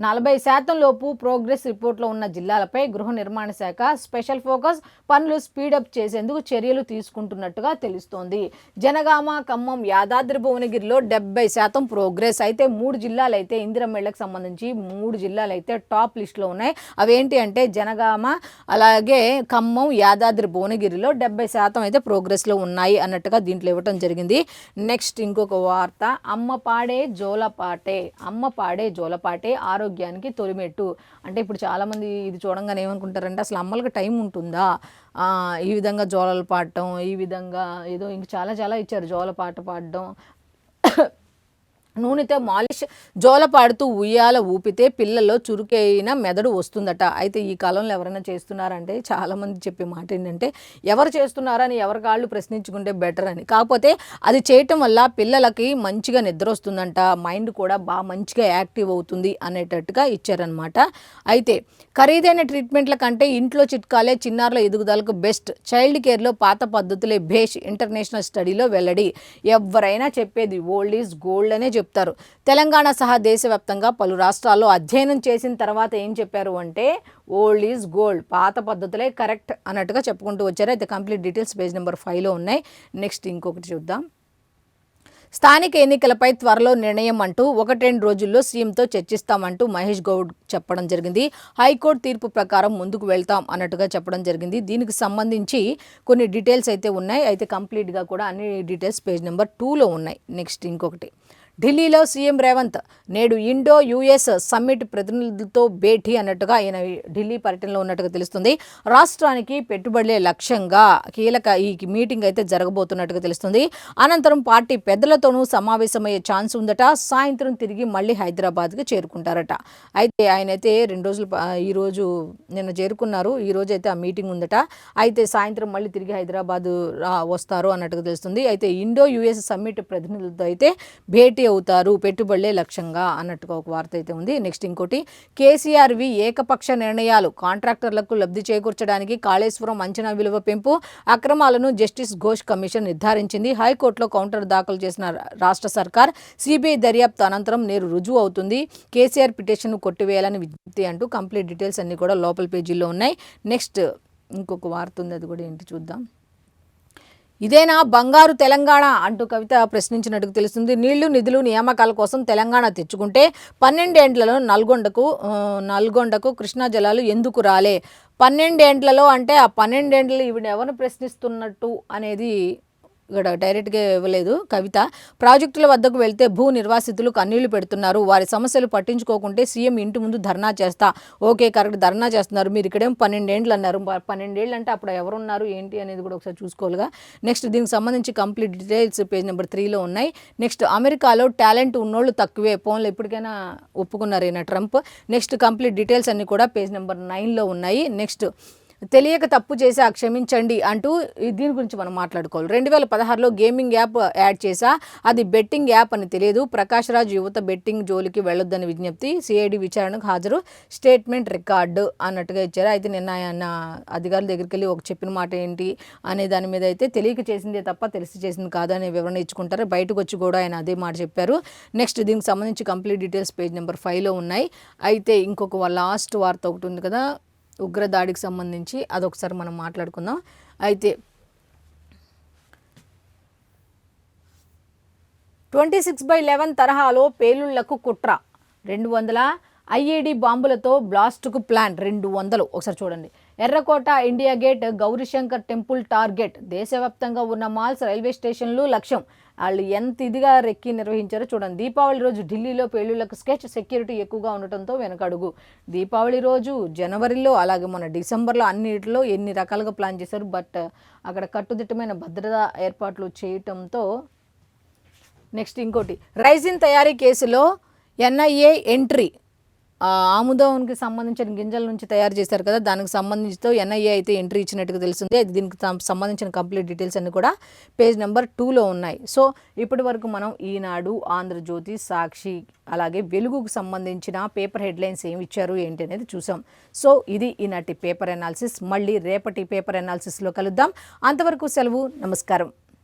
40% లోపు ప్రోగ్రెస్ రిపోర్ట్లో ఉన్న జిల్లాలపై గృహ నిర్మాణ శాఖ స్పెషల్ ఫోకస్, పనులు స్పీడప్ చేసేందుకు చర్యలు తీసుకుంటున్నట్టుగా తెలుస్తోంది. జనగామ, ఖమ్మం, యాదాద్రి భువనగిరిలో 70% ప్రోగ్రెస్. అయితే 3 జిల్లాలు అయితే ఇందిరమ్మ ఇళ్లకు సంబంధించి 3 జిల్లాలు అయితే టాప్ లిస్టులో ఉన్నాయి. అవేంటి అంటే జనగామ, అలాగే ఖమ్మం, యాదాద్రి భువనగిరిలో 70% అయితే ప్రోగ్రెస్లో ఉన్నాయి అన్నట్టుగా దీంట్లో ఇవ్వటం జరిగింది. నెక్స్ట్ ఇంకొక వార్త. అమ్మ పాడే జోలపాటే ఆరోగ్యానికి తొలిమెట్టు. అంటే ఇప్పుడు చాలామంది ఇది చూడంగానే ఏమనుకుంటారంటే అసలు అమ్మలకు టైం ఉంటుందా, ఈ విధంగా జోలలు పాడటం, ఈ విధంగా ఏదో ఇంక చాలా ఇచ్చారు. జోల పాట పాడడం, నూనెతో మాలిష్, జోల పాడుతూ ఉయ్యాల ఊపితే పిల్లల్లో చురుకైన మెదడు వస్తుందట. అయితే ఈ కాలంలో ఎవరైనా చేస్తున్నారంటే చాలామంది చెప్పే మాట ఏంటంటే ఎవరు చేస్తున్నారని ఎవరి కాళ్ళు ప్రశ్నించుకుంటే బెటర్ అని. కాకపోతే అది చేయటం వల్ల పిల్లలకి మంచిగా నిద్ర వస్తుందంట, మైండ్ కూడా బాగా మంచిగా యాక్టివ్ అవుతుంది అనేటట్టుగా ఇచ్చారనమాట. అయితే ఖరీదైన ట్రీట్మెంట్ల కంటే ఇంట్లో చిట్కాలే చిన్నారుల ఎదుగుదలకు బెస్ట్, చైల్డ్ కేర్లో పాత పద్ధతులే భేష్, ఇంటర్నేషనల్ స్టడీలో వెల్లడి. ఎవరైనా చెప్పేది ఓల్డ్ ఈజ్ గోల్డ్ అనే చెప్తారు. తెలంగాణ సహా దేశవ్యాప్తంగా పలు రాష్ట్రాల్లో అధ్యయనం చేసిన తర్వాత ఏం చెప్పారు అంటే ఓల్డ్ ఈజ్ గోల్డ్, పాత పద్ధతులే కరెక్ట్ అన్నట్టుగా చెప్పుకుంటూ వచ్చారు. అయితే కంప్లీట్ డీటెయిల్స్ పేజ్ నెంబర్ 5లో ఉన్నాయి. నెక్స్ట్ ఇంకొకటి చూద్దాం. స్థానిక ఎన్నికలపై త్వరలో నిర్ణయం అంటూ 1-2 రోజుల్లో సీఎంతో చర్చిస్తామంటూ మహేష్ గౌడ్ చెప్పడం జరిగింది. హైకోర్టు తీర్పు ప్రకారం ముందుకు వెళ్తాం అన్నట్టుగా చెప్పడం జరిగింది. దీనికి సంబంధించి కొన్ని డీటెయిల్స్ అయితే ఉన్నాయి. అయితే కంప్లీట్గా కూడా అన్ని డీటెయిల్స్ పేజ్ నెంబర్ 2లో ఉన్నాయి. నెక్స్ట్ ఇంకొకటి. ఢిల్లీలో సీఎం రేవంత్ నేడు ఇండో యుఎస్ సమ్మిట్ ప్రతినిధులతో భేటీ అన్నట్టుగా ఆయన ఢిల్లీ పర్యటనలో ఉన్నట్టుగా తెలుస్తుంది. రాష్ట్రానికి పెట్టుబడులే లక్ష్యంగా కీలక ఈ మీటింగ్ అయితే జరగబోతున్నట్టుగా తెలుస్తుంది. అనంతరం పార్టీ పెద్దలతోనూ సమావేశమయ్యే ఛాన్స్ ఉందట. సాయంత్రం తిరిగి మళ్ళీ హైదరాబాద్కి చేరుకుంటారట. అయితే ఆయన అయితే 2 రోజులు ఈరోజు నిన్న చేరుకున్నారు. ఈరోజు అయితే ఆ మీటింగ్ ఉందట. అయితే సాయంత్రం మళ్ళీ తిరిగి హైదరాబాద్ వస్తారు అన్నట్టుగా తెలుస్తుంది. అయితే ఇండో యుఎస్ సమ్మిట్ ప్రతినిధులతో అయితే భేటీ అవుతారు, పెట్టుబడులే లక్ష్యంగా అన్నట్టుగా ఒక వార్త అయితే ఉంది. నెక్స్ట్ ఇంకోటి. కేసీఆర్వి ఏకపక్ష నిర్ణయాలు, కాంట్రాక్టర్లకు లబ్ధి చేకూర్చడానికి కాళేశ్వరం అంచనా విలువ పెంపు అక్రమాలను జస్టిస్ ఘోష్ కమిషన్ నిర్ధారించింది. హైకోర్టులో కౌంటర్ దాఖలు చేసిన రాష్ట్ర సర్కార్ సిబిఐ దర్యాప్తు అనంతరం నేరు రుజువు అవుతుంది. కేసీఆర్ పిటిషన్ను కొట్టివేయాలని విజ్ఞప్తి అంటూ కంప్లీట్ డీటెయిల్స్ అన్ని కూడా లోపల పేజీలో ఉన్నాయి. నెక్స్ట్ ఇంకొక వార్త ఉంది, అది కూడా ఏంటి చూద్దాం. ఇదేనా బంగారు తెలంగాణ అంటూ కవిత ప్రశ్నించినట్టుగా తెలుస్తుంది. నీళ్లు, నిధులు, నియామకాల కోసం తెలంగాణ తెచ్చుకుంటే 12 ఏండ్లలో నల్గొండకు కృష్ణా జలాలు ఎందుకు రాలే? 12 ఏండ్లలో అంటే ఆ 12 ఏండ్లలో ఈవిడ ఎవరిని ప్రశ్నిస్తున్నట్టు అనేది ఇక్కడ డైరెక్ట్గా ఇవ్వలేదు కవిత. ప్రాజెక్టుల వద్దకు వెళ్తే భూ నిర్వాసితులు కన్నీళ్లు పెడుతున్నారు, వారి సమస్యలు పట్టించుకోకుంటే సీఎం ఇంటి ముందు ధర్నా చేస్తా. ఓకే, కరెక్ట్, ధర్నా చేస్తున్నారు. మీరు ఇక్కడేం 12 ఏండ్లు అన్నారు. 12 ఏళ్ళు అంటే అప్పుడు ఎవరున్నారు ఏంటి అనేది కూడా ఒకసారి చూసుకోవాలిగా. నెక్స్ట్ దీనికి సంబంధించి కంప్లీట్ డీటెయిల్స్ పేజ్ నెంబర్ 3లో ఉన్నాయి. నెక్స్ట్ అమెరికాలో టాలెంట్ ఉన్నోళ్ళు తక్కువే, ఫోన్లో ఎప్పటికైనా ఒప్పుకున్నారు ఈయన ట్రంప్. నెక్స్ట్ కంప్లీట్ డీటెయిల్స్ అన్ని కూడా పేజ్ నెంబర్ 9లో ఉన్నాయి. నెక్స్ట్ తెలియక తప్పు చేసా క్షమించండి అంటూ దీని గురించి మనం మాట్లాడుకోవాలి. 2016లో గేమింగ్ యాప్ యాడ్ చేశా, అది బెట్టింగ్ యాప్ అని తెలియదు. ప్రకాష్ రాజ్ యువత బెట్టింగ్ జోలికి వెళ్ళొద్దని విజ్ఞప్తి. సిఐడి విచారణకు హాజరు, స్టేట్మెంట్ రికార్డు అన్నట్టుగా ఇచ్చారు. అయితే నిన్న ఆయన అధికారుల దగ్గరికి వెళ్ళి ఒక చెప్పిన మాట ఏంటి అనే దాని మీద అయితే తెలియక చేసిందే తప్ప తెలిసి చేసింది కాదు అనే వివరణ ఇచ్చుకుంటారు. బయటకు వచ్చి కూడా ఆయన అదే మాట చెప్పారు. నెక్స్ట్ దీనికి సంబంధించి కంప్లీట్ డీటెయిల్స్ పేజ్ నెంబర్ 5లో ఉన్నాయి. అయితే ఇంకొక లాస్ట్ వార్త ఒకటి ఉంది కదా, ఉగ్రదాడికి సంబంధించి, అదొకసారి మనం మాట్లాడుకుందాం. అయితే 26/11 తరహాలో పేలుళ్లకు కుట్ర, 200 ఐఈడి బాంబులతో బ్లాస్ట్కు ప్లాన్, 200. ఒకసారి చూడండి. ఎర్రకోట, India gate, Gauri Shankar temple target, దేశవ్యాప్తంగా ఉన్న మాల్స్, రైల్వే స్టేషన్లు లక్ష్యం. వాళ్ళు ఎంత ఇదిగా రెక్కి నిర్వహించారో చూడండి. దీపావళి రోజు ఢిల్లీలో పేలుళ్లకు స్కెచ్, సెక్యూరిటీ ఎక్కువగా ఉండటంతో వెనకడుగు. దీపావళి రోజు జనవరిలో, అలాగే మన డిసెంబర్లో అన్నిటిలో ఎన్ని రకాలుగా ప్లాన్ చేశారు. బట్ అక్కడ కట్టుదిట్టమైన భద్రతా ఏర్పాట్లు చేయటంతో. నెక్స్ట్ ఇంకోటి, రైజిన్ తయారీ కేసులో ఎన్ఐఏ ఎంట్రీ. ఆముదంకి సంబంధించిన గింజల నుంచి తయారు చేశారు కదా, దానికి సంబంధించితో ఎన్ఐఏ అయితే ఎంట్రీ ఇచ్చినట్టుగా తెలిసింది. అది దీనికి సంబంధించిన కంప్లీట్ డీటెయిల్స్ అన్ని కూడా పేజ్ నెంబర్ 2లో ఉన్నాయి. సో ఇప్పటి వరకు మనం ఈనాడు, ఆంధ్రజ్యోతి, సాక్షి, అలాగే వెలుగుకు సంబంధించిన పేపర్ హెడ్లైన్స్ ఏమి ఇచ్చారు ఏంటి అనేది చూసాం. సో ఇది ఈనాటి పేపర్ అనాలిసిస్. మళ్ళీ రేపటి పేపర్ అనాలిసిస్లో కలుద్దాం. అంతవరకు సెలవు, నమస్కారం.